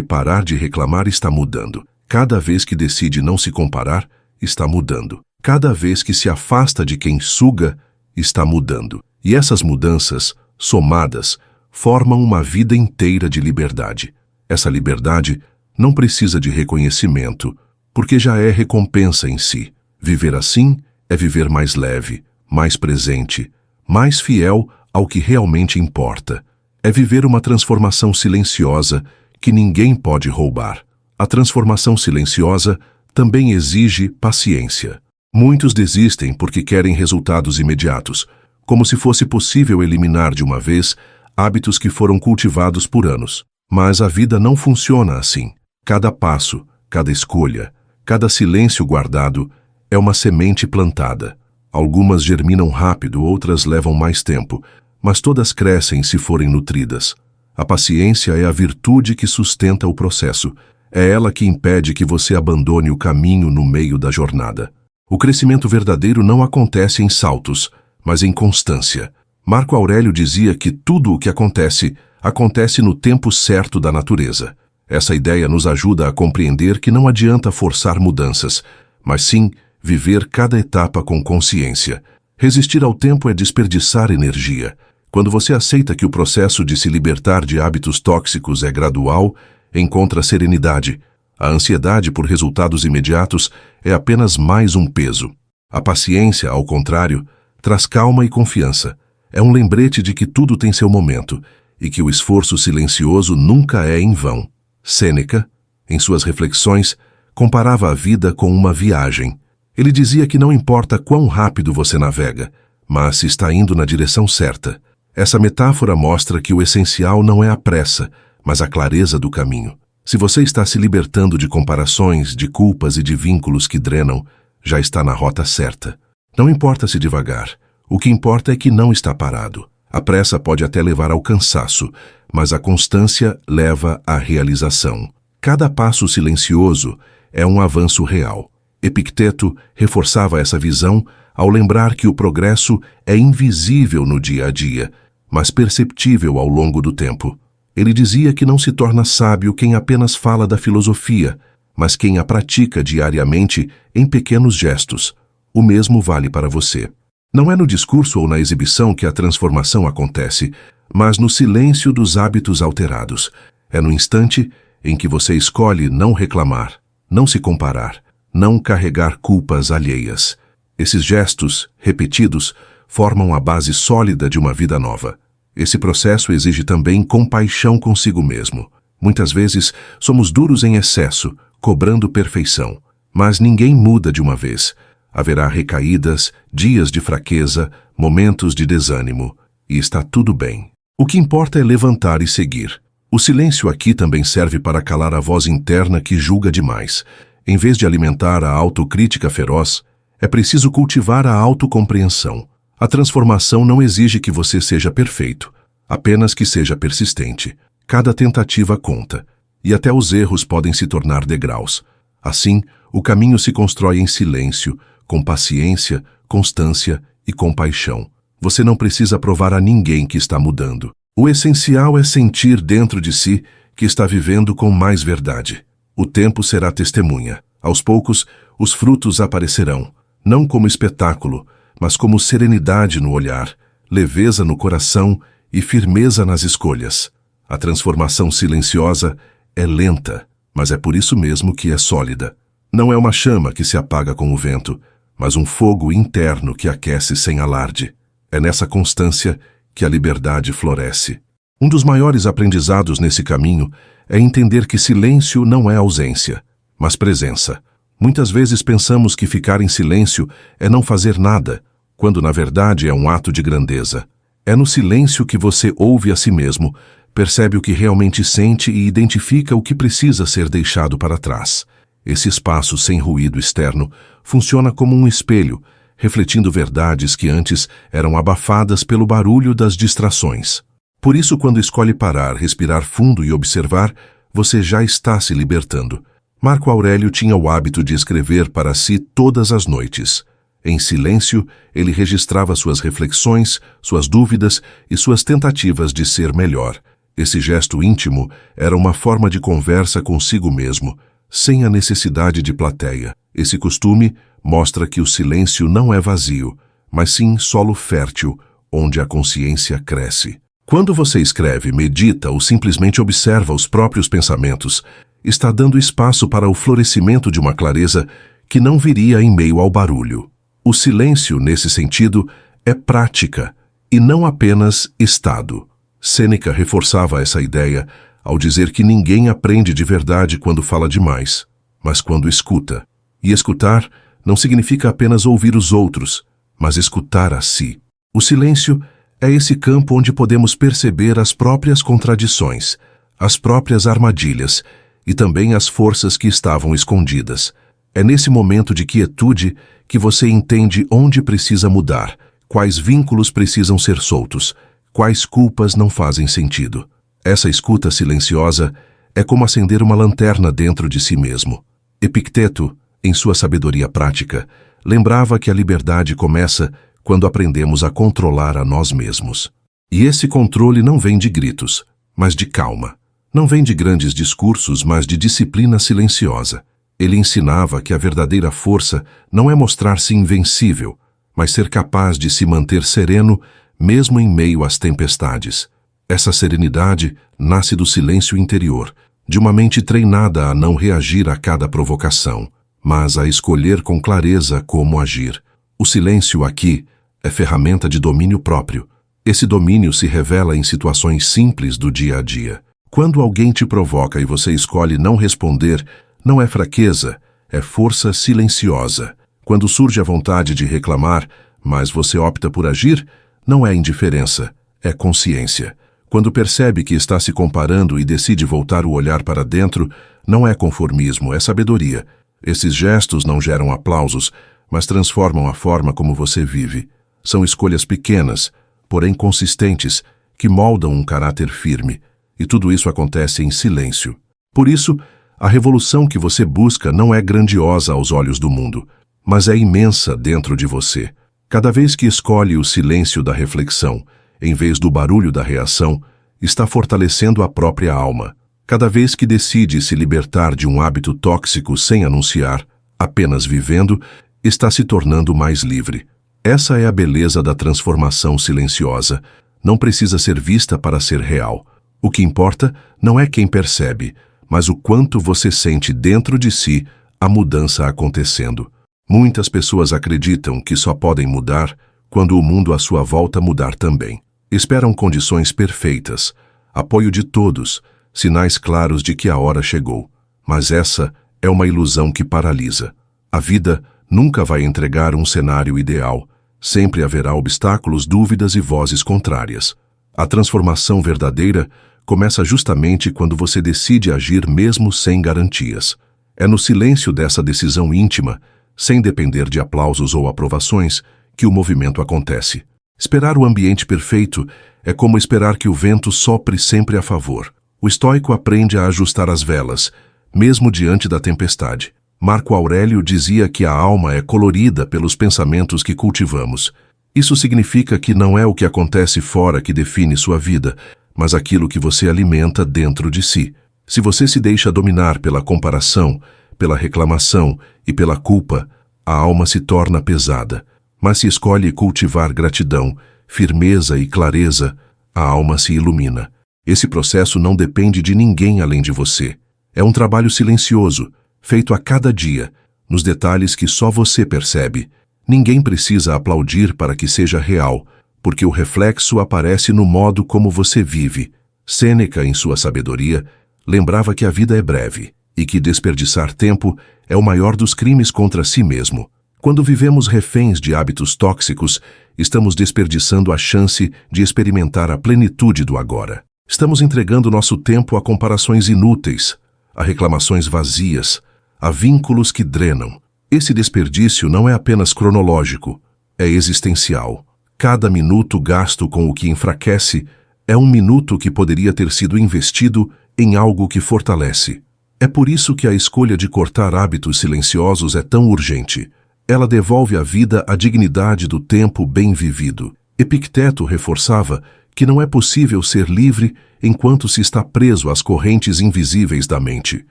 parar de reclamar, está mudando. Cada vez que decide não se comparar, está mudando. Cada vez que se afasta de quem suga, está mudando. E essas mudanças, somadas, formam uma vida inteira de liberdade. Essa liberdade não precisa de reconhecimento, porque já é recompensa em si. Viver assim é viver mais leve, mais presente, mais fiel ao que realmente importa. É viver uma transformação silenciosa que ninguém pode roubar. A transformação silenciosa também exige paciência. Muitos desistem porque querem resultados imediatos, como se fosse possível eliminar de uma vez hábitos que foram cultivados por anos. Mas a vida não funciona assim. Cada passo, cada escolha, cada silêncio guardado é uma semente plantada. Algumas germinam rápido, outras levam mais tempo, mas todas crescem se forem nutridas. A paciência é a virtude que sustenta o processo. É ela que impede que você abandone o caminho no meio da jornada. O crescimento verdadeiro não acontece em saltos, mas em constância. Marco Aurélio dizia que tudo o que acontece, acontece no tempo certo da natureza. Essa ideia nos ajuda a compreender que não adianta forçar mudanças, mas sim viver cada etapa com consciência. Resistir ao tempo é desperdiçar energia. Quando você aceita que o processo de se libertar de hábitos tóxicos é gradual, encontra serenidade. A ansiedade por resultados imediatos é apenas mais um peso. A paciência, ao contrário, traz calma e confiança. É um lembrete de que tudo tem seu momento e que o esforço silencioso nunca é em vão. Sêneca, em suas reflexões, comparava a vida com uma viagem. Ele dizia que não importa quão rápido você navega, mas se está indo na direção certa. Essa metáfora mostra que o essencial não é a pressa, mas a clareza do caminho. Se você está se libertando de comparações, de culpas e de vínculos que drenam, já está na rota certa. Não importa se devagar. O que importa é que não está parado. A pressa pode até levar ao cansaço, mas a constância leva à realização. Cada passo silencioso é um avanço real. Epicteto reforçava essa visão ao lembrar que o progresso é invisível no dia a dia, mas perceptível ao longo do tempo. Ele dizia que não se torna sábio quem apenas fala da filosofia, mas quem a pratica diariamente em pequenos gestos. O mesmo vale para você. Não é no discurso ou na exibição que a transformação acontece, mas no silêncio dos hábitos alterados. É no instante em que você escolhe não reclamar, não se comparar, não carregar culpas alheias. Esses gestos, repetidos, formam a base sólida de uma vida nova. Esse processo exige também compaixão consigo mesmo. Muitas vezes, somos duros em excesso, cobrando perfeição. Mas ninguém muda de uma vez. Haverá recaídas, dias de fraqueza, momentos de desânimo. E está tudo bem. O que importa é levantar e seguir. O silêncio aqui também serve para calar a voz interna que julga demais. Em vez de alimentar a autocrítica feroz, é preciso cultivar a autocompreensão. A transformação não exige que você seja perfeito, apenas que seja persistente. Cada tentativa conta, e até os erros podem se tornar degraus. Assim, o caminho se constrói em silêncio, com paciência, constância e compaixão. Você não precisa provar a ninguém que está mudando. O essencial é sentir dentro de si que está vivendo com mais verdade. O tempo será testemunha. Aos poucos, os frutos aparecerão, não como espetáculo, mas como serenidade no olhar, leveza no coração e firmeza nas escolhas. A transformação silenciosa é lenta, mas é por isso mesmo que é sólida. Não é uma chama que se apaga com o vento, mas um fogo interno que aquece sem alarde. É nessa constância que a liberdade floresce. Um dos maiores aprendizados nesse caminho é entender que silêncio não é ausência, mas presença. Muitas vezes pensamos que ficar em silêncio é não fazer nada, quando na verdade é um ato de grandeza. É no silêncio que você ouve a si mesmo, percebe o que realmente sente e identifica o que precisa ser deixado para trás. Esse espaço sem ruído externo funciona como um espelho, refletindo verdades que antes eram abafadas pelo barulho das distrações. Por isso, quando escolhe parar, respirar fundo e observar, você já está se libertando. Marco Aurélio tinha o hábito de escrever para si todas as noites. Em silêncio, ele registrava suas reflexões, suas dúvidas e suas tentativas de ser melhor. Esse gesto íntimo era uma forma de conversa consigo mesmo, sem a necessidade de plateia. Esse costume mostra que o silêncio não é vazio, mas sim solo fértil, onde a consciência cresce. Quando você escreve, medita ou simplesmente observa os próprios pensamentos, está dando espaço para o florescimento de uma clareza que não viria em meio ao barulho. O silêncio, nesse sentido, é prática e não apenas estado. Sêneca reforçava essa ideia ao dizer que ninguém aprende de verdade quando fala demais, mas quando escuta. E escutar não significa apenas ouvir os outros, mas escutar a si. O silêncio é esse campo onde podemos perceber as próprias contradições, as próprias armadilhas e também as forças que estavam escondidas. É nesse momento de quietude que você entende onde precisa mudar, quais vínculos precisam ser soltos, quais culpas não fazem sentido. Essa escuta silenciosa é como acender uma lanterna dentro de si mesmo. Epicteto, em sua sabedoria prática, lembrava que a liberdade começa quando aprendemos a controlar a nós mesmos. E esse controle não vem de gritos, mas de calma. Não vem de grandes discursos, mas de disciplina silenciosa. Ele ensinava que a verdadeira força não é mostrar-se invencível, mas ser capaz de se manter sereno mesmo em meio às tempestades. Essa serenidade nasce do silêncio interior, de uma mente treinada a não reagir a cada provocação, mas a escolher com clareza como agir. O silêncio aqui é ferramenta de domínio próprio. Esse domínio se revela em situações simples do dia a dia. Quando alguém te provoca e você escolhe não responder, não é fraqueza, é força silenciosa. Quando surge a vontade de reclamar, mas você opta por agir, não é indiferença, é consciência. Quando percebe que está se comparando e decide voltar o olhar para dentro, não é conformismo, é sabedoria. Esses gestos não geram aplausos, mas transformam a forma como você vive. São escolhas pequenas, porém consistentes, que moldam um caráter firme. E tudo isso acontece em silêncio. Por isso, a revolução que você busca não é grandiosa aos olhos do mundo, mas é imensa dentro de você. Cada vez que escolhe o silêncio da reflexão, em vez do barulho da reação, está fortalecendo a própria alma. Cada vez que decide se libertar de um hábito tóxico sem anunciar, apenas vivendo, está se tornando mais livre. Essa é a beleza da transformação silenciosa. Não precisa ser vista para ser real. O que importa não é quem percebe, mas o quanto você sente dentro de si a mudança acontecendo. Muitas pessoas acreditam que só podem mudar quando o mundo à sua volta mudar também. Esperam condições perfeitas, apoio de todos, sinais claros de que a hora chegou. Mas essa é uma ilusão que paralisa. A vida nunca vai entregar um cenário ideal. Sempre haverá obstáculos, dúvidas e vozes contrárias. A transformação verdadeira começa justamente quando você decide agir mesmo sem garantias. É no silêncio dessa decisão íntima, sem depender de aplausos ou aprovações, que o movimento acontece. Esperar o ambiente perfeito é como esperar que o vento sopre sempre a favor. O estoico aprende a ajustar as velas, mesmo diante da tempestade. Marco Aurélio dizia que a alma é colorida pelos pensamentos que cultivamos. Isso significa que não é o que acontece fora que define sua vida, mas aquilo que você alimenta dentro de si. Se você se deixa dominar pela comparação, pela reclamação e pela culpa, a alma se torna pesada. Mas se escolhe cultivar gratidão, firmeza e clareza, a alma se ilumina. Esse processo não depende de ninguém além de você. É um trabalho silencioso, feito a cada dia, nos detalhes que só você percebe. Ninguém precisa aplaudir para que seja real, porque o reflexo aparece no modo como você vive. Sêneca, em sua sabedoria, lembrava que a vida é breve e que desperdiçar tempo é o maior dos crimes contra si mesmo. Quando vivemos reféns de hábitos tóxicos, estamos desperdiçando a chance de experimentar a plenitude do agora. Estamos entregando nosso tempo a comparações inúteis, a reclamações vazias, a vínculos que drenam. Esse desperdício não é apenas cronológico, é existencial. Cada minuto gasto com o que enfraquece é um minuto que poderia ter sido investido em algo que fortalece. É por isso que a escolha de cortar hábitos silenciosos é tão urgente. Ela devolve à vida a dignidade do tempo bem vivido. Epicteto reforçava que não é possível ser livre enquanto se está preso às correntes invisíveis da mente.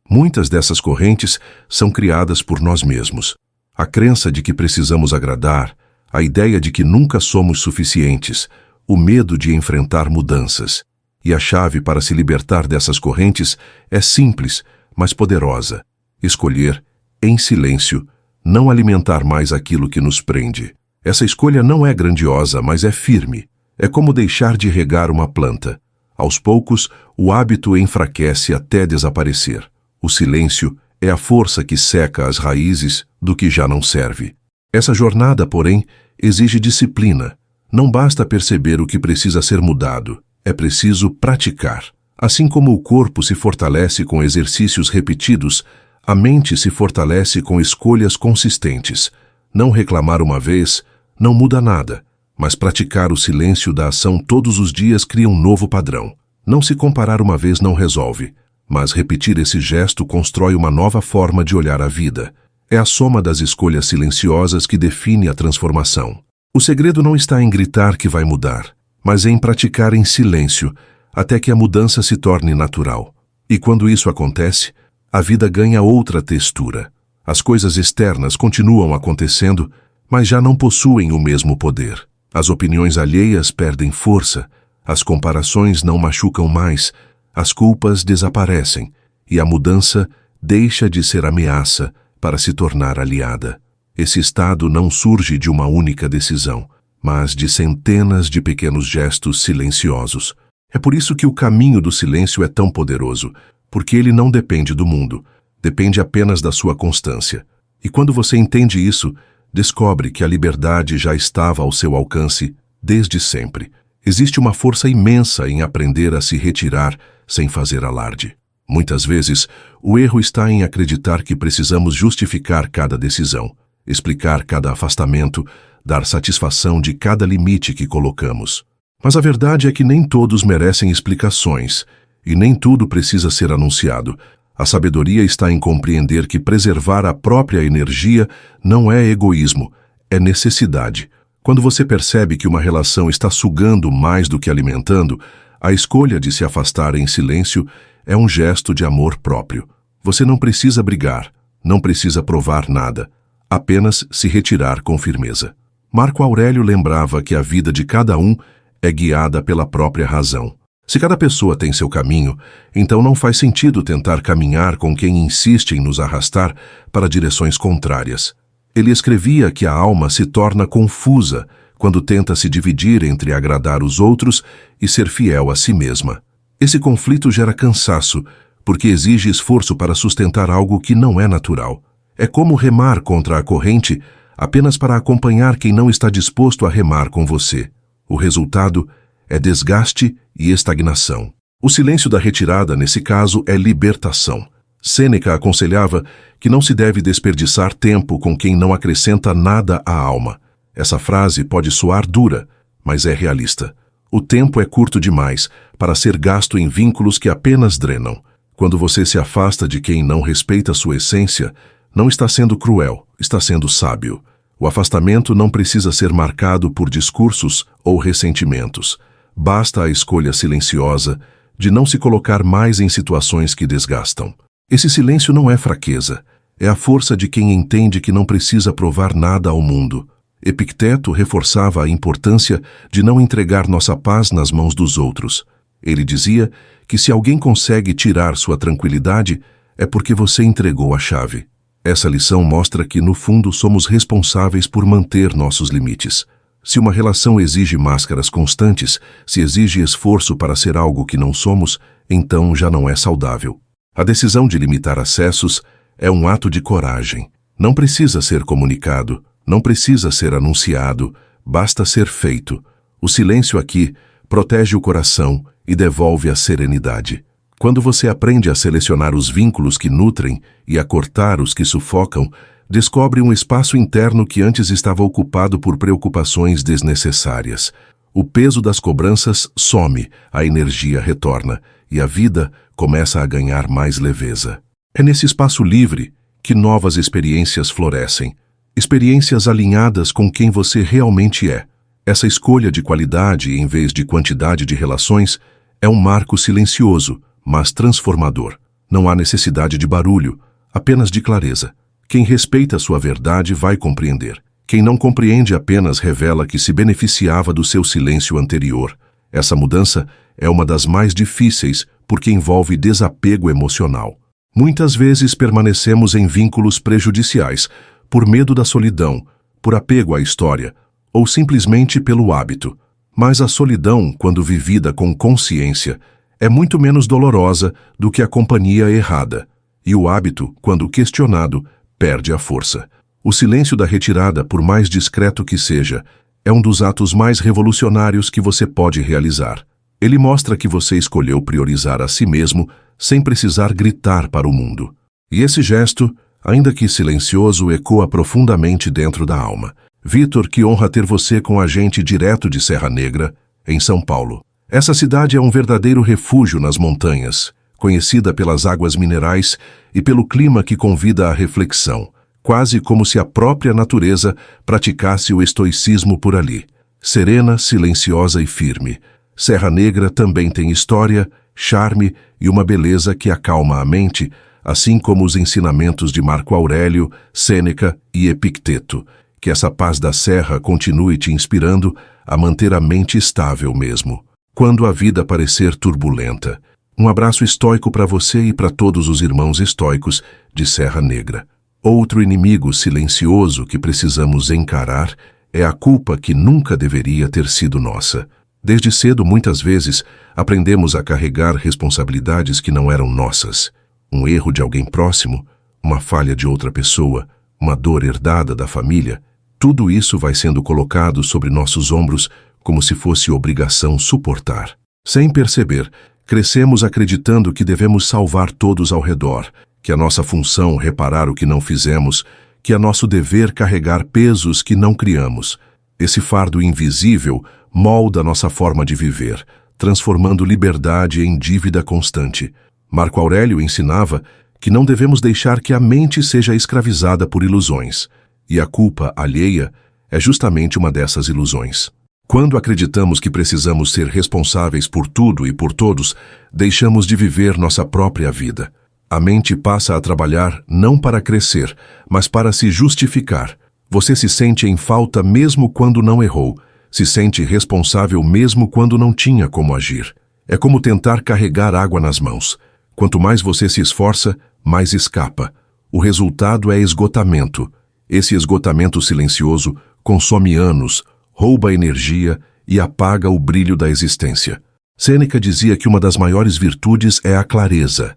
Muitas dessas correntes são criadas por nós mesmos. A crença de que precisamos agradar, a ideia de que nunca somos suficientes, o medo de enfrentar mudanças. E a chave para se libertar dessas correntes é simples, mas poderosa. Escolher, em silêncio, não alimentar mais aquilo que nos prende. Essa escolha não é grandiosa, mas é firme. É como deixar de regar uma planta. Aos poucos, o hábito enfraquece até desaparecer. O silêncio é a força que seca as raízes do que já não serve. Essa jornada, porém, exige disciplina. Não basta perceber o que precisa ser mudado. É preciso praticar. Assim como o corpo se fortalece com exercícios repetidos, a mente se fortalece com escolhas consistentes. Não reclamar uma vez não muda nada, mas praticar o silêncio da ação todos os dias cria um novo padrão. Não se comparar uma vez não resolve, mas repetir esse gesto constrói uma nova forma de olhar a vida. É a soma das escolhas silenciosas que define a transformação. O segredo não está em gritar que vai mudar, mas em praticar em silêncio, até que a mudança se torne natural. E quando isso acontece, a vida ganha outra textura. As coisas externas continuam acontecendo, mas já não possuem o mesmo poder. As opiniões alheias perdem força, as comparações não machucam mais, as culpas desaparecem, e a mudança deixa de ser ameaça para se tornar aliada. Esse estado não surge de uma única decisão, mas de centenas de pequenos gestos silenciosos. É por isso que o caminho do silêncio é tão poderoso, porque ele não depende do mundo, depende apenas da sua constância. E quando você entende isso, descobre que a liberdade já estava ao seu alcance desde sempre. Existe uma força imensa em aprender a se retirar sem fazer alarde. Muitas vezes, o erro está em acreditar que precisamos justificar cada decisão, explicar cada afastamento, dar satisfação de cada limite que colocamos. Mas a verdade é que nem todos merecem explicações, e nem tudo precisa ser anunciado. A sabedoria está em compreender que preservar a própria energia não é egoísmo, é necessidade. Quando você percebe que uma relação está sugando mais do que alimentando, a escolha de se afastar em silêncio é um gesto de amor próprio. Você não precisa brigar, não precisa provar nada, apenas se retirar com firmeza. Marco Aurélio lembrava que a vida de cada um é guiada pela própria razão. Se cada pessoa tem seu caminho, então não faz sentido tentar caminhar com quem insiste em nos arrastar para direções contrárias. Ele escrevia que a alma se torna confusa quando tenta se dividir entre agradar os outros e ser fiel a si mesma. Esse conflito gera cansaço, porque exige esforço para sustentar algo que não é natural. É como remar contra a corrente apenas para acompanhar quem não está disposto a remar com você. O resultado é desgaste e estagnação. O silêncio da retirada, nesse caso, é libertação. Sêneca aconselhava que não se deve desperdiçar tempo com quem não acrescenta nada à alma. Essa frase pode soar dura, mas é realista. O tempo é curto demais para ser gasto em vínculos que apenas drenam. Quando você se afasta de quem não respeita sua essência, não está sendo cruel, está sendo sábio. O afastamento não precisa ser marcado por discursos ou ressentimentos. Basta a escolha silenciosa de não se colocar mais em situações que desgastam. Esse silêncio não é fraqueza, é a força de quem entende que não precisa provar nada ao mundo. Epicteto reforçava a importância de não entregar nossa paz nas mãos dos outros. Ele dizia que se alguém consegue tirar sua tranquilidade, é porque você entregou a chave. Essa lição mostra que, no fundo, somos responsáveis por manter nossos limites. Se uma relação exige máscaras constantes, se exige esforço para ser algo que não somos, então já não é saudável. A decisão de limitar acessos é um ato de coragem. Não precisa ser comunicado, não precisa ser anunciado, basta ser feito. O silêncio aqui protege o coração e devolve a serenidade. Quando você aprende a selecionar os vínculos que nutrem e a cortar os que sufocam, descobre um espaço interno que antes estava ocupado por preocupações desnecessárias. O peso das cobranças some, a energia retorna, e a vida começa a ganhar mais leveza. É nesse espaço livre que novas experiências florescem, experiências alinhadas com quem você realmente é. Essa escolha de qualidade em vez de quantidade de relações é um marco silencioso, mas transformador. Não há necessidade de barulho, apenas de clareza. Quem respeita sua verdade vai compreender. Quem não compreende apenas revela que se beneficiava do seu silêncio anterior. Essa mudança é uma das mais difíceis porque envolve desapego emocional. Muitas vezes permanecemos em vínculos prejudiciais, por medo da solidão, por apego à história, ou simplesmente pelo hábito. Mas a solidão, quando vivida com consciência, é muito menos dolorosa do que a companhia errada. E o hábito, quando questionado, perde a força. O silêncio da retirada, por mais discreto que seja, é um dos atos mais revolucionários que você pode realizar. Ele mostra que você escolheu priorizar a si mesmo sem precisar gritar para o mundo. E esse gesto, ainda que silencioso, ecoa profundamente dentro da alma. Vitor, que honra ter você com a gente direto de Serra Negra, em São Paulo. Essa cidade é um verdadeiro refúgio nas montanhas, conhecida pelas águas minerais e pelo clima que convida à reflexão, quase como se a própria natureza praticasse o estoicismo por ali. Serena, silenciosa e firme, Serra Negra também tem história, charme e uma beleza que acalma a mente, assim como os ensinamentos de Marco Aurélio, Sêneca e Epicteto. Que essa paz da serra continue te inspirando a manter a mente estável mesmo, quando a vida parecer turbulenta. Um abraço estoico para você e para todos os irmãos estoicos de Serra Negra. Outro inimigo silencioso que precisamos encarar é a culpa que nunca deveria ter sido nossa. Desde cedo, muitas vezes, aprendemos a carregar responsabilidades que não eram nossas. Um erro de alguém próximo, uma falha de outra pessoa, uma dor herdada da família. Tudo isso vai sendo colocado sobre nossos ombros como se fosse obrigação suportar. Sem perceber, crescemos acreditando que devemos salvar todos ao redor, que é nossa função reparar o que não fizemos, que é nosso dever carregar pesos que não criamos. Esse fardo invisível molda nossa forma de viver, transformando liberdade em dívida constante. Marco Aurélio ensinava que não devemos deixar que a mente seja escravizada por ilusões, e a culpa alheia é justamente uma dessas ilusões. Quando acreditamos que precisamos ser responsáveis por tudo e por todos, deixamos de viver nossa própria vida. A mente passa a trabalhar não para crescer, mas para se justificar. Você se sente em falta mesmo quando não errou, se sente responsável mesmo quando não tinha como agir. É como tentar carregar água nas mãos. Quanto mais você se esforça, mais escapa. O resultado é esgotamento. Esse esgotamento silencioso consome anos, rouba energia e apaga o brilho da existência. Sêneca dizia que uma das maiores virtudes é a clareza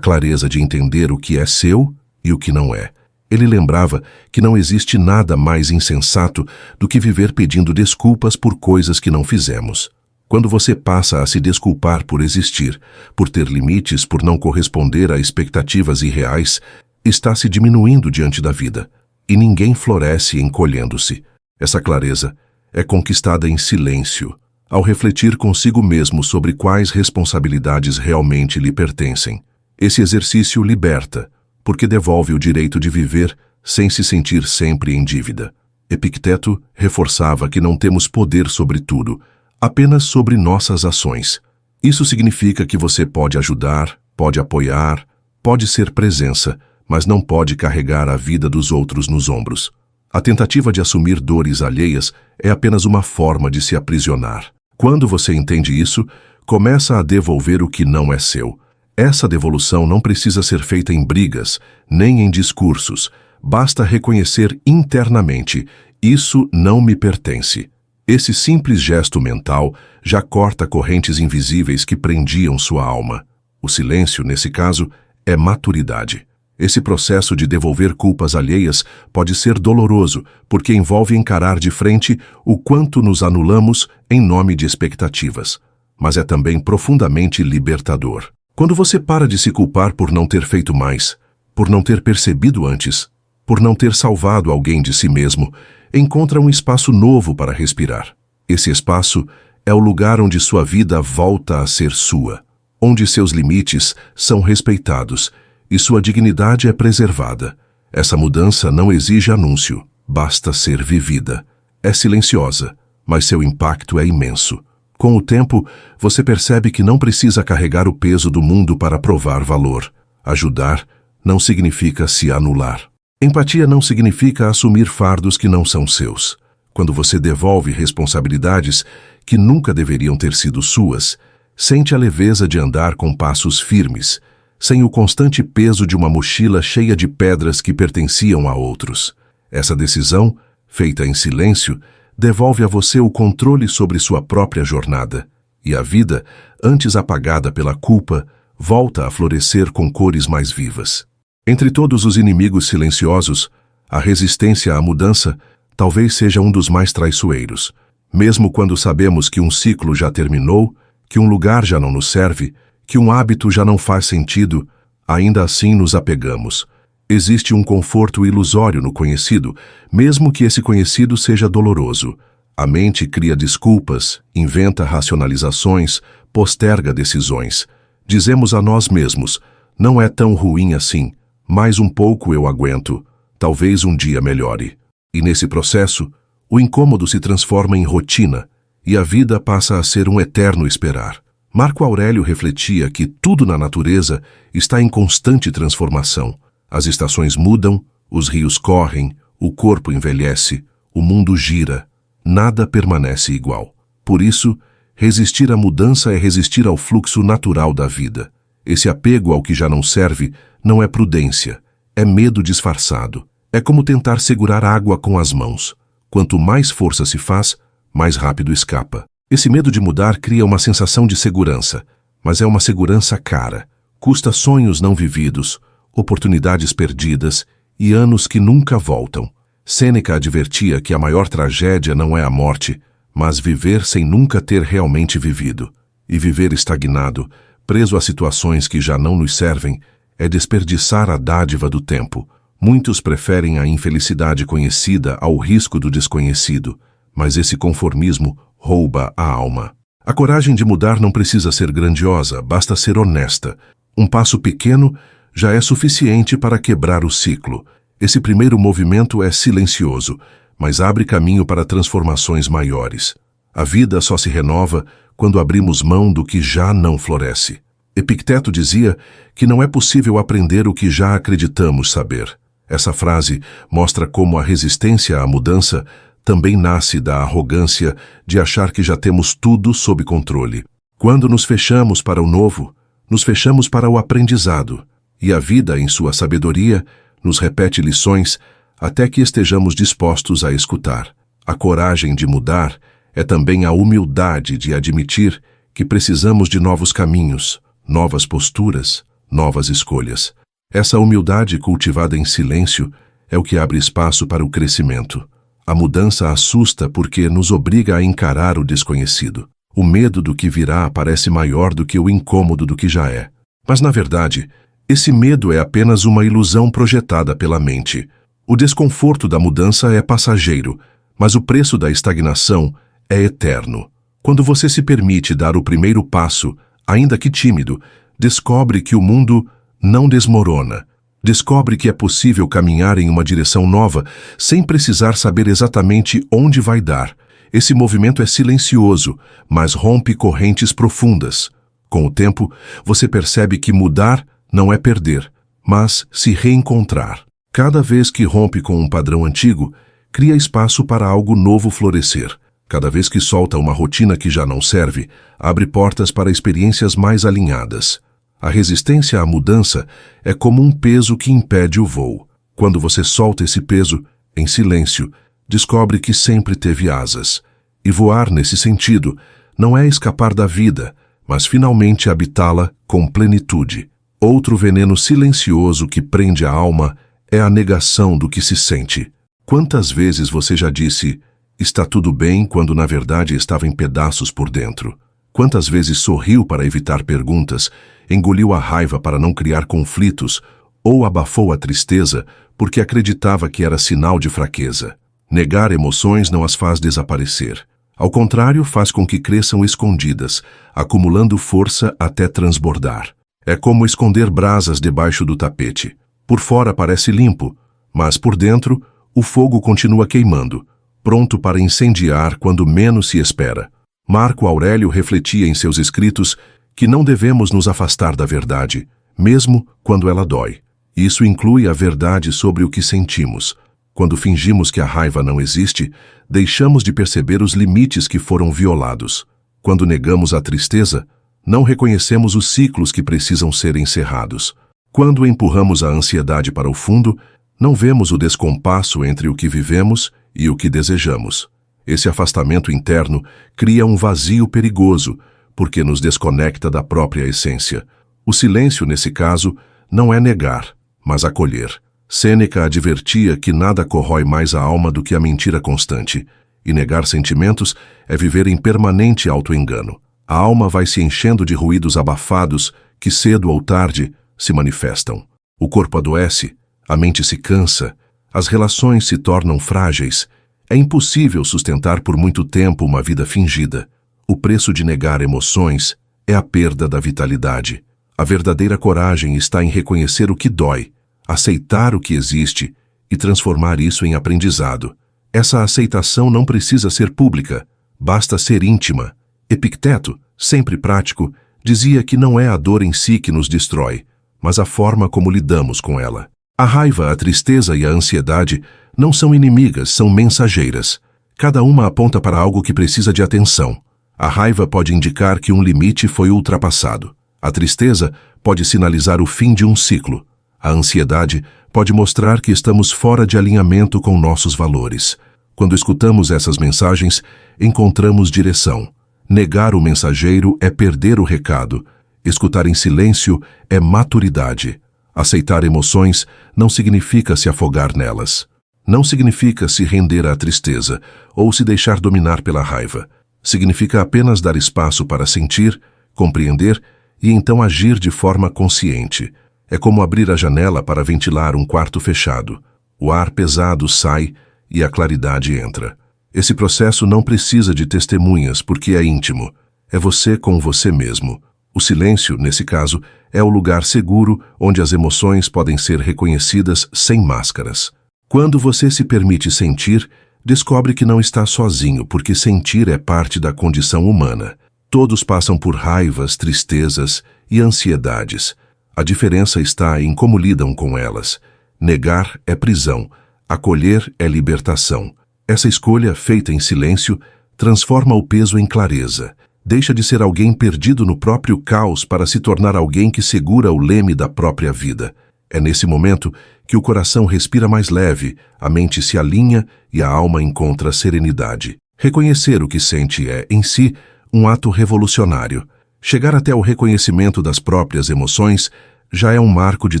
de entender o que é seu e o que não é. Ele lembrava que não existe nada mais insensato do que viver pedindo desculpas por coisas que não fizemos. Quando você passa a se desculpar por existir, por ter limites, por não corresponder a expectativas irreais, está se diminuindo diante da vida. E ninguém floresce encolhendo-se. Essa clareza é conquistada em silêncio, ao refletir consigo mesmo sobre quais responsabilidades realmente lhe pertencem. Esse exercício liberta, porque devolve o direito de viver sem se sentir sempre em dívida. Epicteto reforçava que não temos poder sobre tudo, apenas sobre nossas ações. Isso significa que você pode ajudar, pode apoiar, pode ser presença, mas não pode carregar a vida dos outros nos ombros. A tentativa de assumir dores alheias é apenas uma forma de se aprisionar. Quando você entende isso, começa a devolver o que não é seu. Essa devolução não precisa ser feita em brigas, nem em discursos. Basta reconhecer internamente: isso não me pertence. Esse simples gesto mental já corta correntes invisíveis que prendiam sua alma. O silêncio, nesse caso, é maturidade. Esse processo de devolver culpas alheias pode ser doloroso, porque envolve encarar de frente o quanto nos anulamos em nome de expectativas. Mas é também profundamente libertador. Quando você para de se culpar por não ter feito mais, por não ter percebido antes, por não ter salvado alguém de si mesmo, encontra um espaço novo para respirar. Esse espaço é o lugar onde sua vida volta a ser sua, onde seus limites são respeitados e sua dignidade é preservada. Essa mudança não exige anúncio, basta ser vivida. É silenciosa, mas seu impacto é imenso. Com o tempo, você percebe que não precisa carregar o peso do mundo para provar valor. Ajudar não significa se anular. Empatia não significa assumir fardos que não são seus. Quando você devolve responsabilidades que nunca deveriam ter sido suas, sente a leveza de andar com passos firmes, sem o constante peso de uma mochila cheia de pedras que pertenciam a outros. Essa decisão, feita em silêncio, devolve a você o controle sobre sua própria jornada, e a vida, antes apagada pela culpa, volta a florescer com cores mais vivas. Entre todos os inimigos silenciosos, a resistência à mudança talvez seja um dos mais traiçoeiros. Mesmo quando sabemos que um ciclo já terminou, que um lugar já não nos serve, que um hábito já não faz sentido, ainda assim nos apegamos. Existe um conforto ilusório no conhecido, mesmo que esse conhecido seja doloroso. A mente cria desculpas, inventa racionalizações, posterga decisões. Dizemos a nós mesmos, não é tão ruim assim, mais um pouco eu aguento, talvez um dia melhore. E nesse processo, o incômodo se transforma em rotina, e a vida passa a ser um eterno esperar. Marco Aurélio refletia que tudo na natureza está em constante transformação. As estações mudam, os rios correm, o corpo envelhece, o mundo gira. Nada permanece igual. Por isso, resistir à mudança é resistir ao fluxo natural da vida. Esse apego ao que já não serve não é prudência, é medo disfarçado. É como tentar segurar água com as mãos. Quanto mais força se faz, mais rápido escapa. Esse medo de mudar cria uma sensação de segurança, mas é uma segurança cara. Custa sonhos não vividos, oportunidades perdidas e anos que nunca voltam. Sêneca advertia que a maior tragédia não é a morte, mas viver sem nunca ter realmente vivido. E viver estagnado, preso a situações que já não nos servem, é desperdiçar a dádiva do tempo. Muitos preferem a infelicidade conhecida ao risco do desconhecido, mas esse conformismo rouba a alma. A coragem de mudar não precisa ser grandiosa, basta ser honesta. Um passo pequeno já é suficiente para quebrar o ciclo. Esse primeiro movimento é silencioso, mas abre caminho para transformações maiores. A vida só se renova quando abrimos mão do que já não floresce. Epicteto dizia que não é possível aprender o que já acreditamos saber. Essa frase mostra como a resistência à mudança também nasce da arrogância de achar que já temos tudo sob controle. Quando nos fechamos para o novo, nos fechamos para o aprendizado, e a vida, em sua sabedoria, nos repete lições até que estejamos dispostos a escutar. A coragem de mudar é também a humildade de admitir que precisamos de novos caminhos, novas posturas, novas escolhas. Essa humildade cultivada em silêncio é o que abre espaço para o crescimento. A mudança assusta porque nos obriga a encarar o desconhecido. O medo do que virá parece maior do que o incômodo do que já é. Mas, na verdade, esse medo é apenas uma ilusão projetada pela mente. O desconforto da mudança é passageiro, mas o preço da estagnação é eterno. Quando você se permite dar o primeiro passo, ainda que tímido, descobre que o mundo não desmorona. Descobre que é possível caminhar em uma direção nova sem precisar saber exatamente onde vai dar. Esse movimento é silencioso, mas rompe correntes profundas. Com o tempo, você percebe que mudar não é perder, mas se reencontrar. Cada vez que rompe com um padrão antigo, cria espaço para algo novo florescer. Cada vez que solta uma rotina que já não serve, abre portas para experiências mais alinhadas. A resistência à mudança é como um peso que impede o voo. Quando você solta esse peso, em silêncio, descobre que sempre teve asas. E voar, nesse sentido, não é escapar da vida, mas finalmente habitá-la com plenitude. Outro veneno silencioso que prende a alma é a negação do que se sente. Quantas vezes você já disse, está tudo bem, quando na verdade estava em pedaços por dentro? Quantas vezes sorriu para evitar perguntas, engoliu a raiva para não criar conflitos ou abafou a tristeza porque acreditava que era sinal de fraqueza? Negar emoções não as faz desaparecer. Ao contrário, faz com que cresçam escondidas, acumulando força até transbordar. É como esconder brasas debaixo do tapete. Por fora parece limpo, mas por dentro o fogo continua queimando, pronto para incendiar quando menos se espera. Marco Aurélio refletia em seus escritos que não devemos nos afastar da verdade, mesmo quando ela dói. Isso inclui a verdade sobre o que sentimos. Quando fingimos que a raiva não existe, deixamos de perceber os limites que foram violados. Quando negamos a tristeza, não reconhecemos os ciclos que precisam ser encerrados. Quando empurramos a ansiedade para o fundo, não vemos o descompasso entre o que vivemos e o que desejamos. Esse afastamento interno cria um vazio perigoso, porque nos desconecta da própria essência. O silêncio, nesse caso, não é negar, mas acolher. Sêneca advertia que nada corrói mais a alma do que a mentira constante, e negar sentimentos é viver em permanente auto-engano. A alma vai se enchendo de ruídos abafados que, cedo ou tarde, se manifestam. O corpo adoece, a mente se cansa, as relações se tornam frágeis. É impossível sustentar por muito tempo uma vida fingida. O preço de negar emoções é a perda da vitalidade. A verdadeira coragem está em reconhecer o que dói, aceitar o que existe e transformar isso em aprendizado. Essa aceitação não precisa ser pública, basta ser íntima. Epicteto, sempre prático, dizia que não é a dor em si que nos destrói, mas a forma como lidamos com ela. A raiva, a tristeza e a ansiedade não são inimigas, são mensageiras. Cada uma aponta para algo que precisa de atenção. A raiva pode indicar que um limite foi ultrapassado. A tristeza pode sinalizar o fim de um ciclo. A ansiedade pode mostrar que estamos fora de alinhamento com nossos valores. Quando escutamos essas mensagens, encontramos direção. Negar o mensageiro é perder o recado. Escutar em silêncio é maturidade. Aceitar emoções não significa se afogar nelas. Não significa se render à tristeza ou se deixar dominar pela raiva. Significa apenas dar espaço para sentir, compreender e então agir de forma consciente. É como abrir a janela para ventilar um quarto fechado. O ar pesado sai e a claridade entra. Esse processo não precisa de testemunhas porque é íntimo. É você com você mesmo. O silêncio, nesse caso, é o lugar seguro onde as emoções podem ser reconhecidas sem máscaras. Quando você se permite sentir, descobre que não está sozinho, porque sentir é parte da condição humana. Todos passam por raivas, tristezas e ansiedades. A diferença está em como lidam com elas. Negar é prisão, acolher é libertação. Essa escolha, feita em silêncio, transforma o peso em clareza. Deixa de ser alguém perdido no próprio caos para se tornar alguém que segura o leme da própria vida. É nesse momento que o coração respira mais leve, a mente se alinha e a alma encontra serenidade. Reconhecer o que sente é, em si, um ato revolucionário. Chegar até o reconhecimento das próprias emoções já é um marco de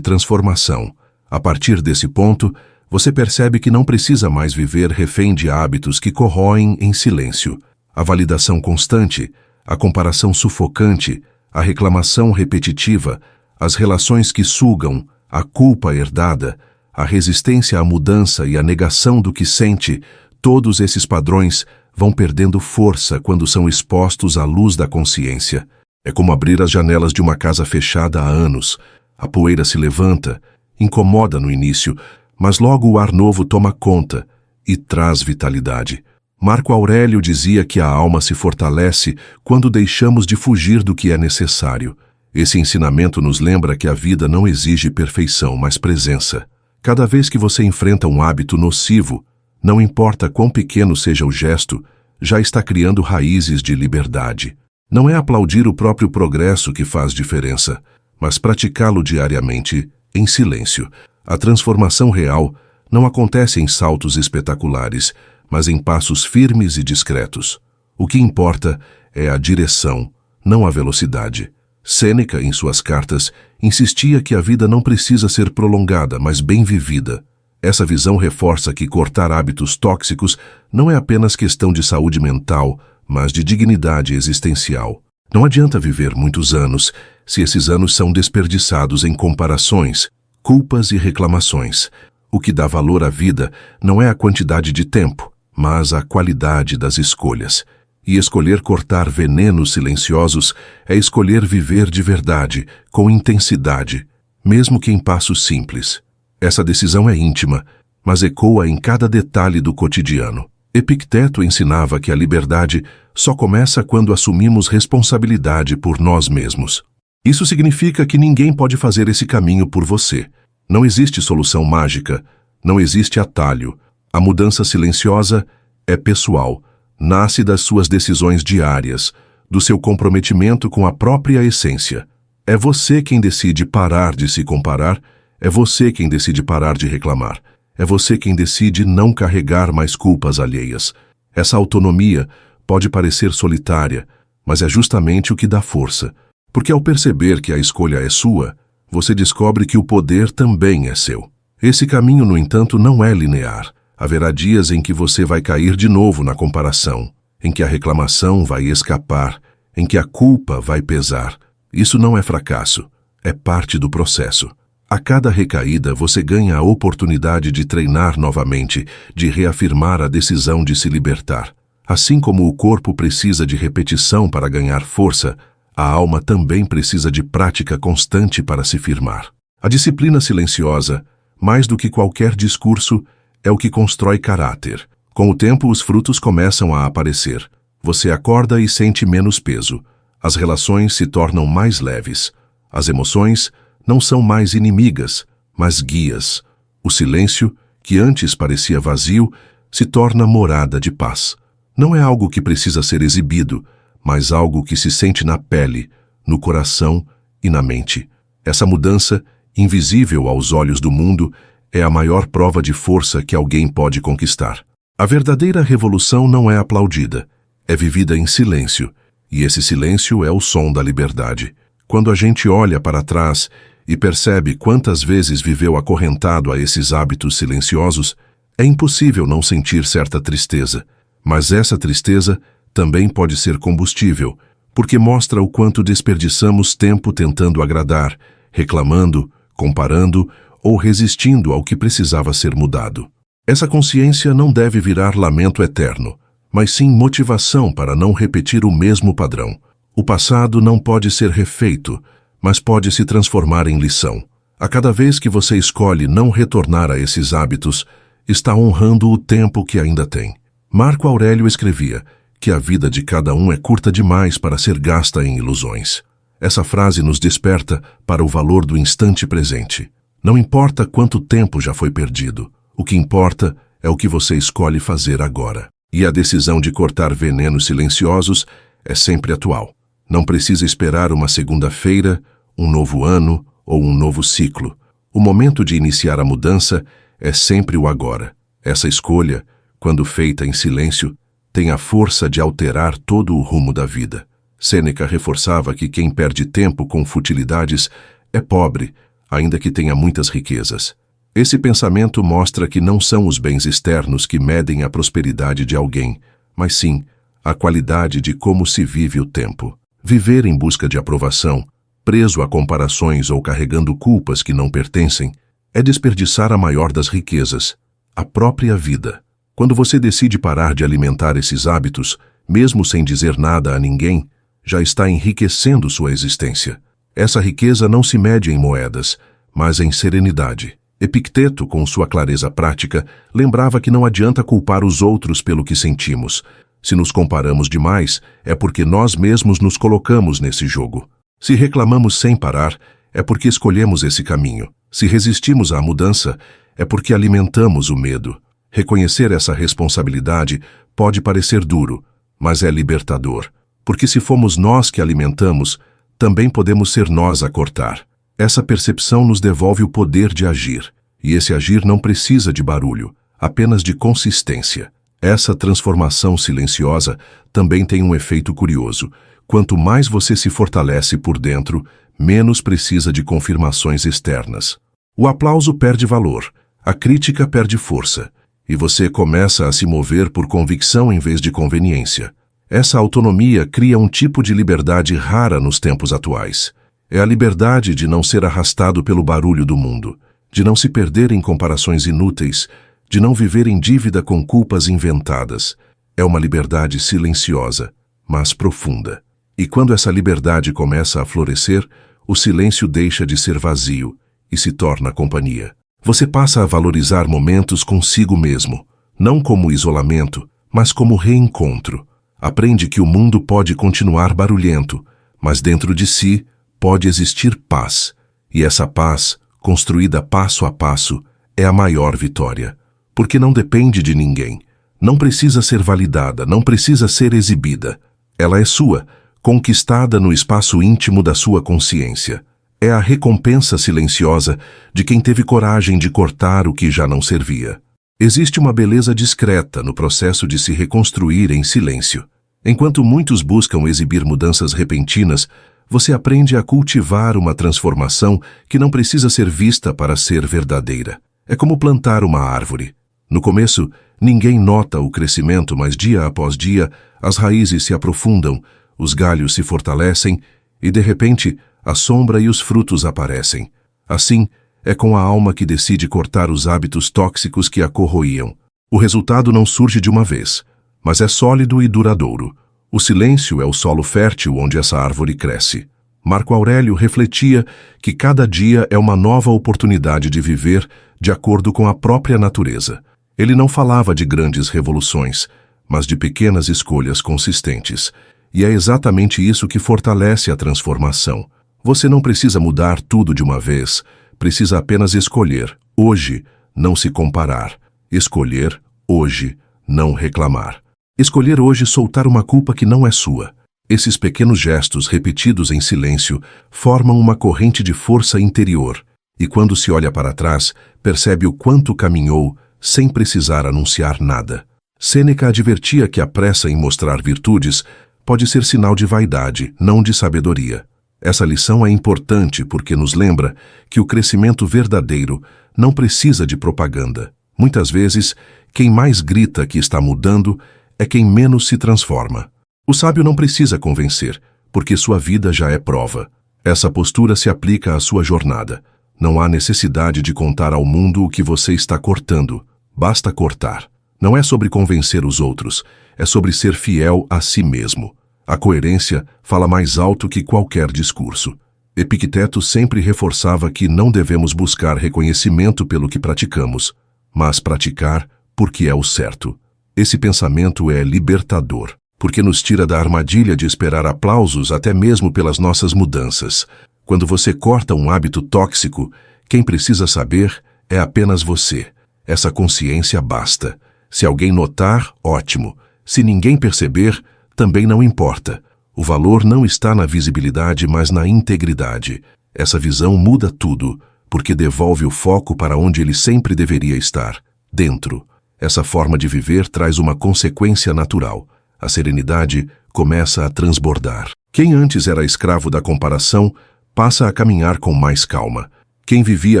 transformação. A partir desse ponto, você percebe que não precisa mais viver refém de hábitos que corroem em silêncio. A validação constante, a comparação sufocante, a reclamação repetitiva, as relações que sugam, a culpa herdada, a resistência à mudança e a negação do que sente, todos esses padrões vão perdendo força quando são expostos à luz da consciência. É como abrir as janelas de uma casa fechada há anos. A poeira se levanta, incomoda no início, mas logo o ar novo toma conta e traz vitalidade. Marco Aurélio dizia que a alma se fortalece quando deixamos de fugir do que é necessário. Esse ensinamento nos lembra que a vida não exige perfeição, mas presença. Cada vez que você enfrenta um hábito nocivo, não importa quão pequeno seja o gesto, já está criando raízes de liberdade. Não é aplaudir o próprio progresso que faz diferença, mas praticá-lo diariamente, em silêncio. A transformação real não acontece em saltos espetaculares, mas em passos firmes e discretos. O que importa é a direção, não a velocidade. Sêneca, em suas cartas, insistia que a vida não precisa ser prolongada, mas bem vivida. Essa visão reforça que cortar hábitos tóxicos não é apenas questão de saúde mental, mas de dignidade existencial. Não adianta viver muitos anos se esses anos são desperdiçados em comparações, culpas e reclamações. O que dá valor à vida não é a quantidade de tempo, mas a qualidade das escolhas. E escolher cortar venenos silenciosos é escolher viver de verdade, com intensidade, mesmo que em passos simples. Essa decisão é íntima, mas ecoa em cada detalhe do cotidiano. Epicteto ensinava que a liberdade só começa quando assumimos responsabilidade por nós mesmos. Isso significa que ninguém pode fazer esse caminho por você. Não existe solução mágica, não existe atalho. A mudança silenciosa é pessoal, nasce das suas decisões diárias, do seu comprometimento com a própria essência. É você quem decide parar de se comparar, é você quem decide parar de reclamar, é você quem decide não carregar mais culpas alheias. Essa autonomia pode parecer solitária, mas é justamente o que dá força. Porque ao perceber que a escolha é sua, você descobre que o poder também é seu. Esse caminho, no entanto, não é linear. Haverá dias em que você vai cair de novo na comparação, em que a reclamação vai escapar, em que a culpa vai pesar. Isso não é fracasso, é parte do processo. A cada recaída, você ganha a oportunidade de treinar novamente, de reafirmar a decisão de se libertar. Assim como o corpo precisa de repetição para ganhar força, a alma também precisa de prática constante para se firmar. A disciplina silenciosa, mais do que qualquer discurso, é o que constrói caráter. Com o tempo, os frutos começam a aparecer. Você acorda e sente menos peso. As relações se tornam mais leves. As emoções não são mais inimigas, mas guias. O silêncio, que antes parecia vazio, se torna morada de paz. Não é algo que precisa ser exibido, mas algo que se sente na pele, no coração e na mente. Essa mudança, invisível aos olhos do mundo, é a maior prova de força que alguém pode conquistar. A verdadeira revolução não é aplaudida, é vivida em silêncio, e esse silêncio é o som da liberdade. Quando a gente olha para trás e percebe quantas vezes viveu acorrentado a esses hábitos silenciosos, é impossível não sentir certa tristeza. Mas essa tristeza também pode ser combustível, porque mostra o quanto desperdiçamos tempo tentando agradar, reclamando, comparando ou resistindo ao que precisava ser mudado. Essa consciência não deve virar lamento eterno, mas sim motivação para não repetir o mesmo padrão. O passado não pode ser refeito, mas pode se transformar em lição. A cada vez que você escolhe não retornar a esses hábitos, está honrando o tempo que ainda tem. Marco Aurélio escrevia que a vida de cada um é curta demais para ser gasta em ilusões. Essa frase nos desperta para o valor do instante presente. Não importa quanto tempo já foi perdido, o que importa é o que você escolhe fazer agora. E a decisão de cortar venenos silenciosos é sempre atual. Não precisa esperar uma segunda-feira, um novo ano ou um novo ciclo. O momento de iniciar a mudança é sempre o agora. Essa escolha, quando feita em silêncio, tem a força de alterar todo o rumo da vida. Sêneca reforçava que quem perde tempo com futilidades é pobre, ainda que tenha muitas riquezas. Esse pensamento mostra que não são os bens externos que medem a prosperidade de alguém, mas sim a qualidade de como se vive o tempo. Viver em busca de aprovação, preso a comparações ou carregando culpas que não pertencem, é desperdiçar a maior das riquezas, a própria vida. Quando você decide parar de alimentar esses hábitos, mesmo sem dizer nada a ninguém, já está enriquecendo sua existência. Essa riqueza não se mede em moedas, mas em serenidade. Epicteto, com sua clareza prática, lembrava que não adianta culpar os outros pelo que sentimos. Se nos comparamos demais, é porque nós mesmos nos colocamos nesse jogo. Se reclamamos sem parar, é porque escolhemos esse caminho. Se resistimos à mudança, é porque alimentamos o medo. Reconhecer essa responsabilidade pode parecer duro, mas é libertador, porque se fomos nós que alimentamos, também podemos ser nós a cortar. Essa percepção nos devolve o poder de agir, e esse agir não precisa de barulho, apenas de consistência. Essa transformação silenciosa também tem um efeito curioso. Quanto mais você se fortalece por dentro, menos precisa de confirmações externas. O aplauso perde valor, a crítica perde força, e você começa a se mover por convicção em vez de conveniência. Essa autonomia cria um tipo de liberdade rara nos tempos atuais. É a liberdade de não ser arrastado pelo barulho do mundo, de não se perder em comparações inúteis, de não viver em dívida com culpas inventadas. É uma liberdade silenciosa, mas profunda. E quando essa liberdade começa a florescer, o silêncio deixa de ser vazio e se torna companhia. Você passa a valorizar momentos consigo mesmo, não como isolamento, mas como reencontro. Aprende que o mundo pode continuar barulhento, mas dentro de si pode existir paz. E essa paz, construída passo a passo, é a maior vitória. Porque não depende de ninguém. Não precisa ser validada, não precisa ser exibida. Ela é sua, conquistada no espaço íntimo da sua consciência. É a recompensa silenciosa de quem teve coragem de cortar o que já não servia. Existe uma beleza discreta no processo de se reconstruir em silêncio. Enquanto muitos buscam exibir mudanças repentinas, você aprende a cultivar uma transformação que não precisa ser vista para ser verdadeira. É como plantar uma árvore. No começo, ninguém nota o crescimento, mas dia após dia, as raízes se aprofundam, os galhos se fortalecem e, de repente, a sombra e os frutos aparecem. Assim, é com a alma que decide cortar os hábitos tóxicos que a corroíam. O resultado não surge de uma vez, mas é sólido e duradouro. O silêncio é o solo fértil onde essa árvore cresce. Marco Aurélio refletia que cada dia é uma nova oportunidade de viver de acordo com a própria natureza. Ele não falava de grandes revoluções, mas de pequenas escolhas consistentes. E é exatamente isso que fortalece a transformação. Você não precisa mudar tudo de uma vez, precisa apenas escolher, hoje, não se comparar. Escolher, hoje, não reclamar. Escolher hoje soltar uma culpa que não é sua. Esses pequenos gestos repetidos em silêncio formam uma corrente de força interior. E quando se olha para trás, percebe o quanto caminhou sem precisar anunciar nada. Sêneca advertia que a pressa em mostrar virtudes pode ser sinal de vaidade, não de sabedoria. Essa lição é importante porque nos lembra que o crescimento verdadeiro não precisa de propaganda. Muitas vezes, quem mais grita que está mudando é quem menos se transforma. O sábio não precisa convencer, porque sua vida já é prova. Essa postura se aplica à sua jornada. Não há necessidade de contar ao mundo o que você está cortando. Basta cortar. Não é sobre convencer os outros, é sobre ser fiel a si mesmo. A coerência fala mais alto que qualquer discurso. Epicteto sempre reforçava que não devemos buscar reconhecimento pelo que praticamos, mas praticar porque é o certo. Esse pensamento é libertador, porque nos tira da armadilha de esperar aplausos até mesmo pelas nossas mudanças. Quando você corta um hábito tóxico, quem precisa saber é apenas você. Essa consciência basta. Se alguém notar, ótimo. Se ninguém perceber, também não importa. O valor não está na visibilidade, mas na integridade. Essa visão muda tudo, porque devolve o foco para onde ele sempre deveria estar, dentro. Essa forma de viver traz uma consequência natural. A serenidade começa a transbordar. Quem antes era escravo da comparação, passa a caminhar com mais calma. Quem vivia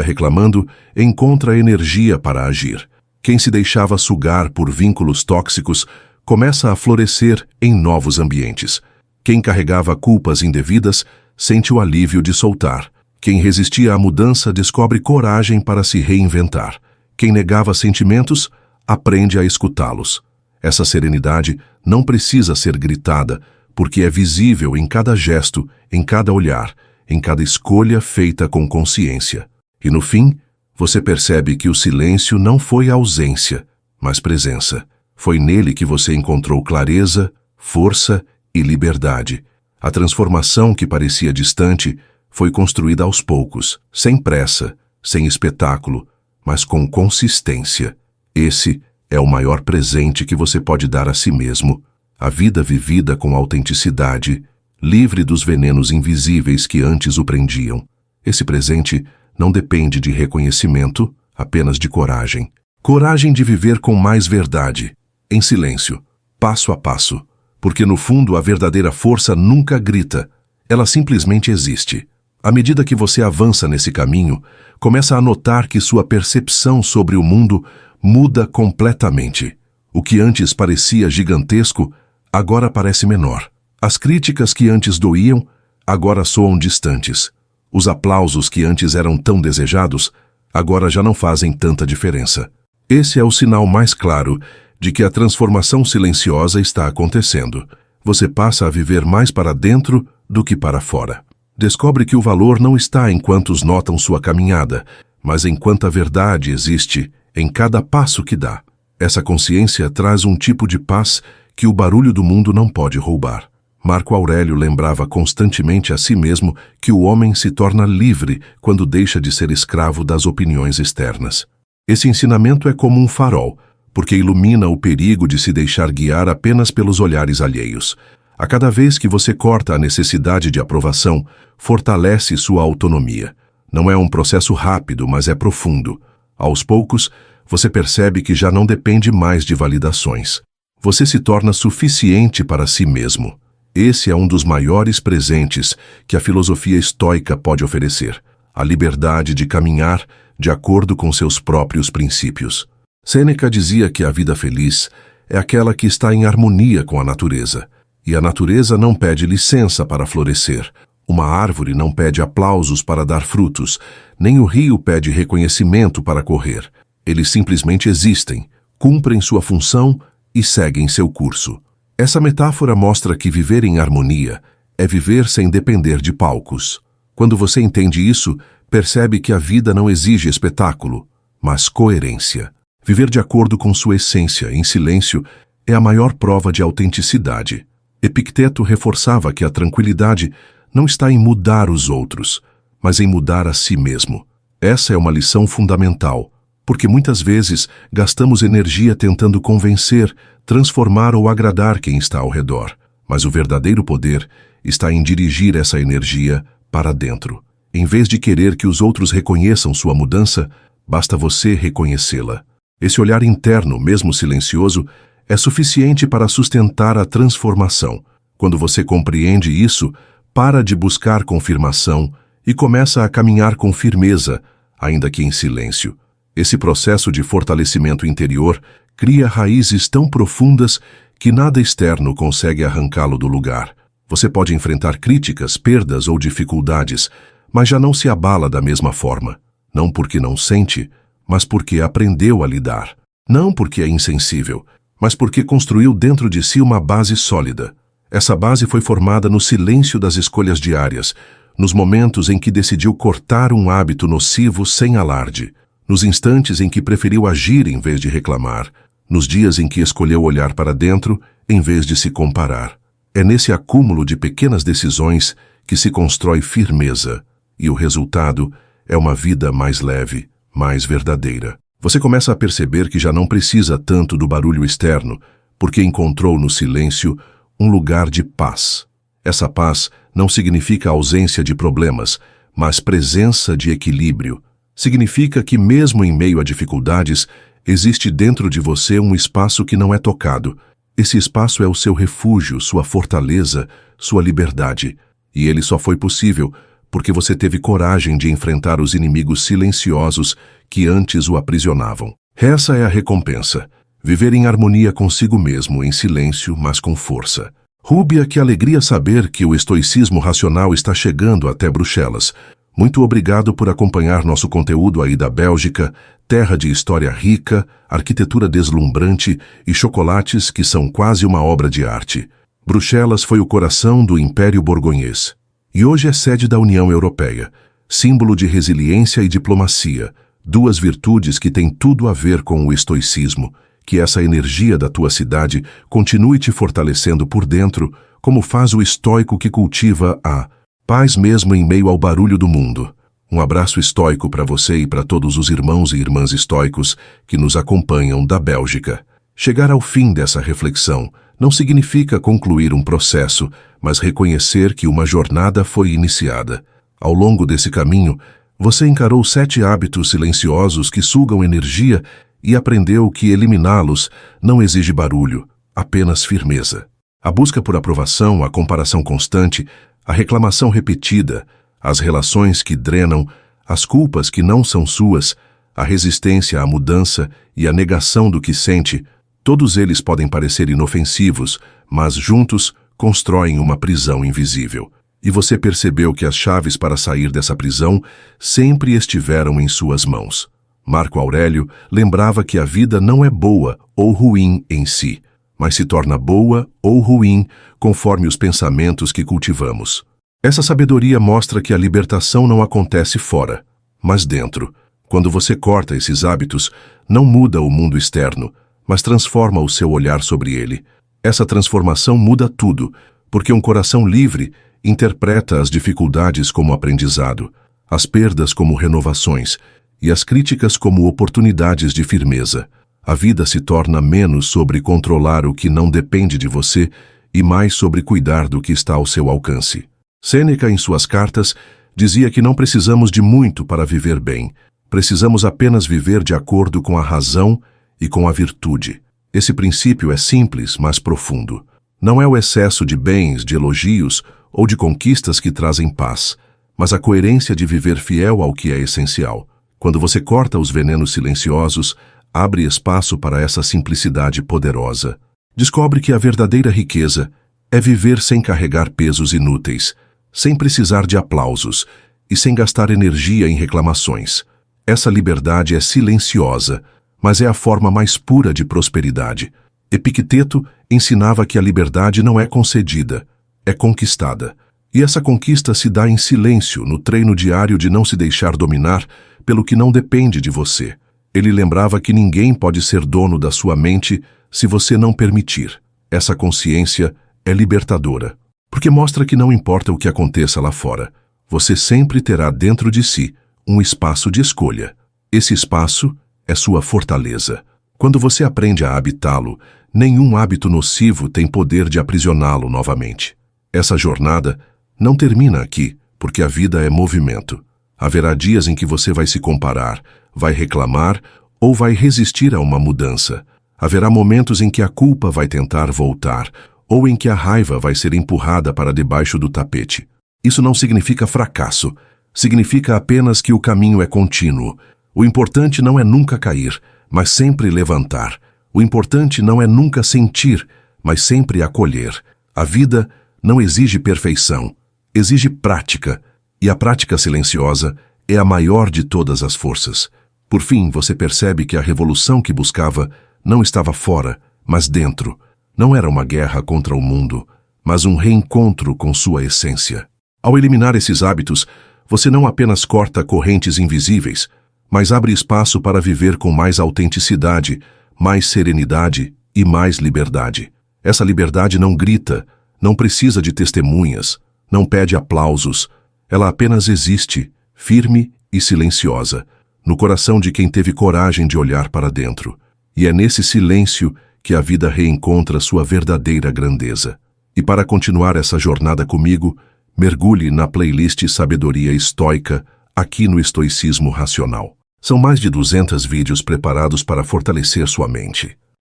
reclamando, encontra energia para agir. Quem se deixava sugar por vínculos tóxicos, começa a florescer em novos ambientes. Quem carregava culpas indevidas, sente o alívio de soltar. Quem resistia à mudança, descobre coragem para se reinventar. Quem negava sentimentos, aprende a escutá-los. Essa serenidade não precisa ser gritada, porque é visível em cada gesto, em cada olhar, em cada escolha feita com consciência. E no fim, você percebe que o silêncio não foi ausência, mas presença. Foi nele que você encontrou clareza, força e liberdade. A transformação que parecia distante foi construída aos poucos, sem pressa, sem espetáculo, mas com consistência. Esse é o maior presente que você pode dar a si mesmo. A vida vivida com autenticidade, livre dos venenos invisíveis que antes o prendiam. Esse presente não depende de reconhecimento, apenas de coragem. Coragem de viver com mais verdade, em silêncio, passo a passo. Porque no fundo a verdadeira força nunca grita, ela simplesmente existe. À medida que você avança nesse caminho, começa a notar que sua percepção sobre o mundo muda completamente. O que antes parecia gigantesco, agora parece menor. As críticas que antes doíam, agora soam distantes. Os aplausos que antes eram tão desejados, agora já não fazem tanta diferença. Esse é o sinal mais claro de que a transformação silenciosa está acontecendo. Você passa a viver mais para dentro do que para fora. Descobre que o valor não está em quantos notam sua caminhada, mas em quanta verdade existe em cada passo que dá. Essa consciência traz um tipo de paz que o barulho do mundo não pode roubar. Marco Aurélio lembrava constantemente a si mesmo que o homem se torna livre quando deixa de ser escravo das opiniões externas. Esse ensinamento é como um farol, porque ilumina o perigo de se deixar guiar apenas pelos olhares alheios. A cada vez que você corta a necessidade de aprovação, fortalece sua autonomia. Não é um processo rápido, mas é profundo. Aos poucos, você percebe que já não depende mais de validações. Você se torna suficiente para si mesmo. Esse é um dos maiores presentes que a filosofia estoica pode oferecer: a liberdade de caminhar de acordo com seus próprios princípios. Sêneca dizia que a vida feliz é aquela que está em harmonia com a natureza. E a natureza não pede licença para florescer. Uma árvore não pede aplausos para dar frutos, nem o rio pede reconhecimento para correr. Eles simplesmente existem, cumprem sua função e seguem seu curso. Essa metáfora mostra que viver em harmonia é viver sem depender de palcos. Quando você entende isso, percebe que a vida não exige espetáculo, mas coerência. Viver de acordo com sua essência, em silêncio, é a maior prova de autenticidade. Epicteto reforçava que a tranquilidade não está em mudar os outros, mas em mudar a si mesmo. Essa é uma lição fundamental, porque muitas vezes gastamos energia tentando convencer, transformar ou agradar quem está ao redor. Mas o verdadeiro poder está em dirigir essa energia para dentro. Em vez de querer que os outros reconheçam sua mudança, basta você reconhecê-la. Esse olhar interno, mesmo silencioso, é suficiente para sustentar a transformação. Quando você compreende isso, para de buscar confirmação e começa a caminhar com firmeza, ainda que em silêncio. Esse processo de fortalecimento interior cria raízes tão profundas que nada externo consegue arrancá-lo do lugar. Você pode enfrentar críticas, perdas ou dificuldades, mas já não se abala da mesma forma. Não porque não sente, mas porque aprendeu a lidar. Não porque é insensível, mas porque construiu dentro de si uma base sólida. Essa base foi formada no silêncio das escolhas diárias, nos momentos em que decidiu cortar um hábito nocivo sem alarde, nos instantes em que preferiu agir em vez de reclamar, nos dias em que escolheu olhar para dentro em vez de se comparar. É nesse acúmulo de pequenas decisões que se constrói firmeza, e o resultado é uma vida mais leve, mais verdadeira. Você começa a perceber que já não precisa tanto do barulho externo, porque encontrou no silêncio um lugar de paz. Essa paz não significa ausência de problemas, mas presença de equilíbrio. Significa que mesmo em meio a dificuldades, existe dentro de você um espaço que não é tocado. Esse espaço é o seu refúgio, sua fortaleza, sua liberdade. E ele só foi possível porque você teve coragem de enfrentar os inimigos silenciosos que antes o aprisionavam. Essa é a recompensa. Viver em harmonia consigo mesmo, em silêncio, mas com força. Rúbia, que alegria saber que o estoicismo racional está chegando até Bruxelas. Muito obrigado por acompanhar nosso conteúdo aí da Bélgica, terra de história rica, arquitetura deslumbrante e chocolates que são quase uma obra de arte. Bruxelas foi o coração do Império Borgonhês. E hoje é sede da União Europeia, símbolo de resiliência e diplomacia, duas virtudes que têm tudo a ver com o estoicismo. Que essa energia da tua cidade continue te fortalecendo por dentro, como faz o estoico que cultiva a paz mesmo em meio ao barulho do mundo. Um abraço estoico para você e para todos os irmãos e irmãs estoicos que nos acompanham da Bélgica. Chegar ao fim dessa reflexão não significa concluir um processo, mas reconhecer que uma jornada foi iniciada. Ao longo desse caminho, você encarou 7 hábitos silenciosos que sugam energia e aprendeu que eliminá-los não exige barulho, apenas firmeza. A busca por aprovação, a comparação constante, a reclamação repetida, as relações que drenam, as culpas que não são suas, a resistência à mudança e a negação do que sente, todos eles podem parecer inofensivos, mas juntos constroem uma prisão invisível. E você percebeu que as chaves para sair dessa prisão sempre estiveram em suas mãos. Marco Aurélio lembrava que a vida não é boa ou ruim em si, mas se torna boa ou ruim conforme os pensamentos que cultivamos. Essa sabedoria mostra que a libertação não acontece fora, mas dentro. Quando você corta esses hábitos, não muda o mundo externo, mas transforma o seu olhar sobre ele. Essa transformação muda tudo, porque um coração livre interpreta as dificuldades como aprendizado, as perdas como renovações e as críticas como oportunidades de firmeza. A vida se torna menos sobre controlar o que não depende de você e mais sobre cuidar do que está ao seu alcance. Sêneca, em suas cartas, dizia que não precisamos de muito para viver bem. Precisamos apenas viver de acordo com a razão e com a virtude. Esse princípio é simples, mas profundo. Não é o excesso de bens, de elogios ou de conquistas que trazem paz, mas a coerência de viver fiel ao que é essencial. Quando você corta os venenos silenciosos, abre espaço para essa simplicidade poderosa. Descobre que a verdadeira riqueza é viver sem carregar pesos inúteis, sem precisar de aplausos e sem gastar energia em reclamações. Essa liberdade é silenciosa, mas é a forma mais pura de prosperidade. Epicteto ensinava que a liberdade não é concedida, é conquistada. E essa conquista se dá em silêncio, no treino diário de não se deixar dominar pelo que não depende de você. Ele lembrava que ninguém pode ser dono da sua mente se você não permitir. Essa consciência é libertadora, porque mostra que não importa o que aconteça lá fora, você sempre terá dentro de si um espaço de escolha. Esse espaço é sua fortaleza. Quando você aprende a habitá-lo, nenhum hábito nocivo tem poder de aprisioná-lo novamente. Essa jornada não termina aqui, porque a vida é movimento. Haverá dias em que você vai se comparar, vai reclamar ou vai resistir a uma mudança. Haverá momentos em que a culpa vai tentar voltar ou em que a raiva vai ser empurrada para debaixo do tapete. Isso não significa fracasso, significa apenas que o caminho é contínuo. O importante não é nunca cair, mas sempre levantar. O importante não é nunca sentir, mas sempre acolher. A vida não exige perfeição, exige prática, e a prática silenciosa é a maior de todas as forças. Por fim, você percebe que a revolução que buscava não estava fora, mas dentro. Não era uma guerra contra o mundo, mas um reencontro com sua essência. Ao eliminar esses hábitos, você não apenas corta correntes invisíveis, mas abre espaço para viver com mais autenticidade, mais serenidade e mais liberdade. Essa liberdade não grita, não precisa de testemunhas, não pede aplausos. Ela apenas existe, firme e silenciosa, no coração de quem teve coragem de olhar para dentro. E é nesse silêncio que a vida reencontra sua verdadeira grandeza. E para continuar essa jornada comigo, mergulhe na playlist Sabedoria Estoica, aqui no Estoicismo Racional. São mais de 200 vídeos preparados para fortalecer sua mente.